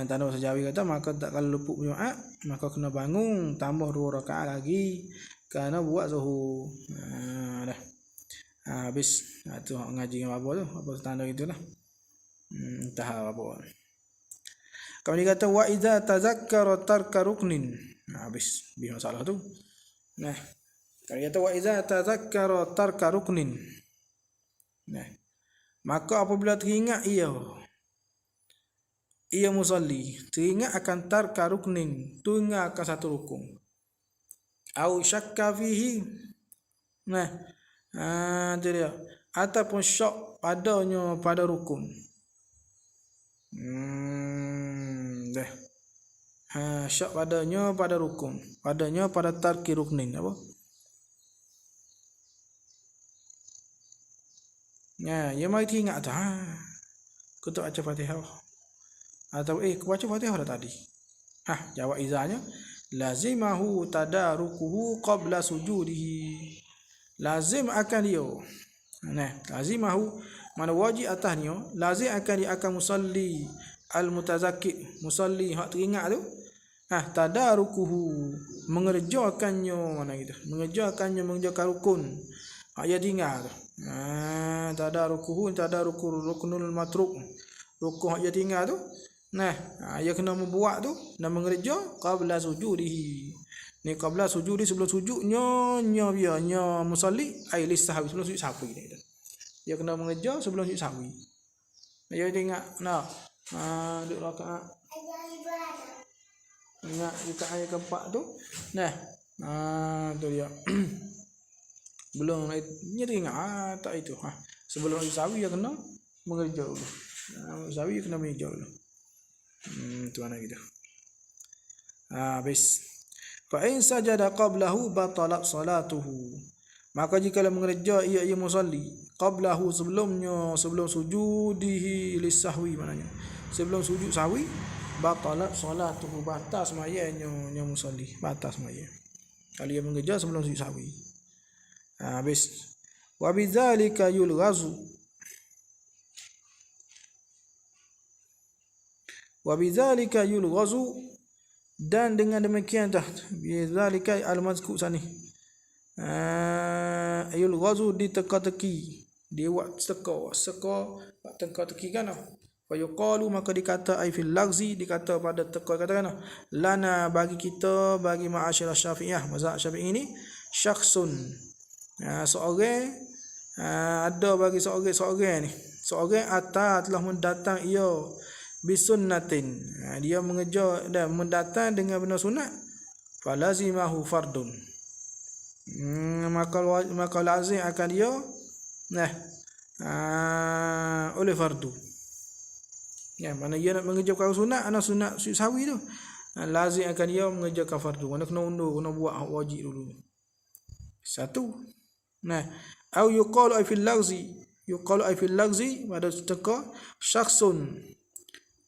Tanda bahasa Jawi kata maka tak kalau luput Jumaat, maka kena bangun tambah 2 rakaat lagi kerana buat zuhur. Dah. Habis. Tu ngaji apa tu? Apa tanda gitulah. Entah apa. Kalau dia kata wa idza tazakkara tarka ruknin. Habis masalah tu. Nah, kalau dia kata wa idza tazakkara tarka ruknin. Nah, maka apabila teringat ia musalli, teringat akan tarka ruknin, teringat akan satu rukun. Au syakka fihi. Nah, itu dia. Ataupun syak padanya pada rukun. Dah. Syak padanya pada rukun, padanya pada tarki ruknin apa? Ya, dia mari teringat tu. Aku tak baca Fatihah. Atau aku baca Fatihah dah tadi. Jawab izahnya, lazimahu tadarukuhu qabla sujudihi. Lazim akan dia. Nah, lazimahu mana wajib atasnya, lazim akan dia akan musalli al-mutazakkir, musalli hak teringat tu. Tadarukuhu, mengerjakannya, mana gitu, mengerjakan rukun hak dia tinggal tu. Tadarukuhu, rukunul matruk, rukun hak dia tinggal tu. Nah, dia kena membuat tu dan mengerja qabla sujudihi. Ni qabla sujudi, sebelum sujudnya biarnya musalli ai lisahwi, sebelum sujud sahwi ni. Dia kena mengerja sebelum sujud sahwi. Dia ingat duduk rakaat. Ingat rakaat yang keempat tu. Nah, tu dia. Belum dia teringat tak itu. Sebelum sujud sahwi dia kena mengerja dulu. Sahwi kena mengerja dulu. Tu mana gitu. Habis. Fa in sajada qablahu batalat salatuhu. Maka jika mengerja ia musalli qablahu, sebelum sujudihi lisahwi, maknanya sebelum sujud sahwi, batalat salatuhu, batal sembahyangnya musalli, batal sembahyang kalau dia mengerja sebelum sujud sahwi. Habis. Wa bidzalika yulghazu. Wa bidzalika yulghazu, dan dengan demikian bidzalika al-mazkur sani. Yulghazu diteka-teki, dia buat seka teka-teki kan. Fa yuqalu, maka dikata ai fil lagzi, dikata pada teka, katakan lana, bagi kita, bagi ma'asyirah Syafi'iyah, mazhab Syafi'i ini, syakhsun, seorang, ada bagi seorang ni, seorang telah mendatang ia bisunnatin, dia mengejar dan mendatang dengan benda sunat, falazimahu fardun, maka lazim akan dia oleh fardu. Mana dia nak mengerjakan sunat, anak sunat sujud sahwi tu, lazim akan dia mengerjakan fardu. Mana kena undur, kena buat hak wajib dulu. Satu. Au yuqalu ay fil lagzi, pada teka syakhsun,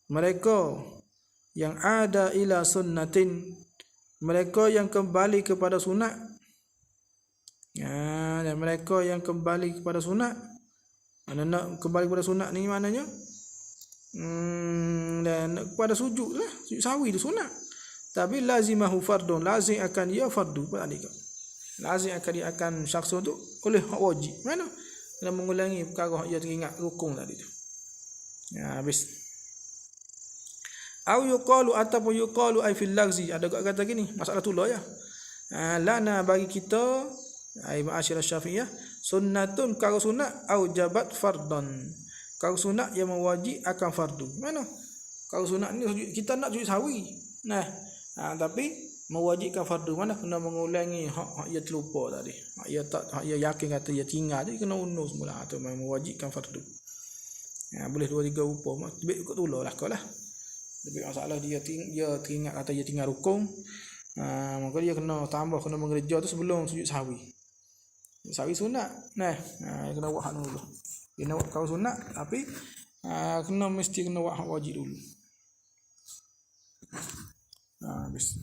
mereka yang ada ila sunnatin, mereka yang kembali kepada sunat. Dan mereka yang kembali kepada sunat, nak kembali kepada sunat ni maknanya dan kepada sujud lah, sujud sahwi tu sunat, tapi lazimahu fardun, lazim akan dia fardu tadi kan, lazim akan dia akan syakhsun tu oleh hak wajib, mana kena mengulangi perkara hak dia teringat rukun tadi tu. Habis. Au yuqalu, ataupun yuqalu ay fil lagzi, ada kata gini, masalah tulah ya. Lana, bagi kita, ai ma'asyirah Syafi'iyah, sunnatun, kalau sunat, au jabat fardan, kalau sunat yang mewajib akan fardu. Mana kalau sunat ni kita nak sujud sahwi, tapi mewajibkan fardu, mana kena mengulangi hak dia terlupa tadi, hak dia yakin kata dia tinggal, jadi kena undur semula, atau mewajibkan fardu. Boleh 2-3 rupa, lebih ikut tulah lah kau lah. Lebih masalah dia teringat kata dia tinggal rukun, maka dia kena tambah, kena mengerja tu sebelum sujud sahwi. Sahwi sunat, kena buat hak dulu. Dia nak buat kau sunat, tapi mesti kena buat hak wajib dulu. Habis.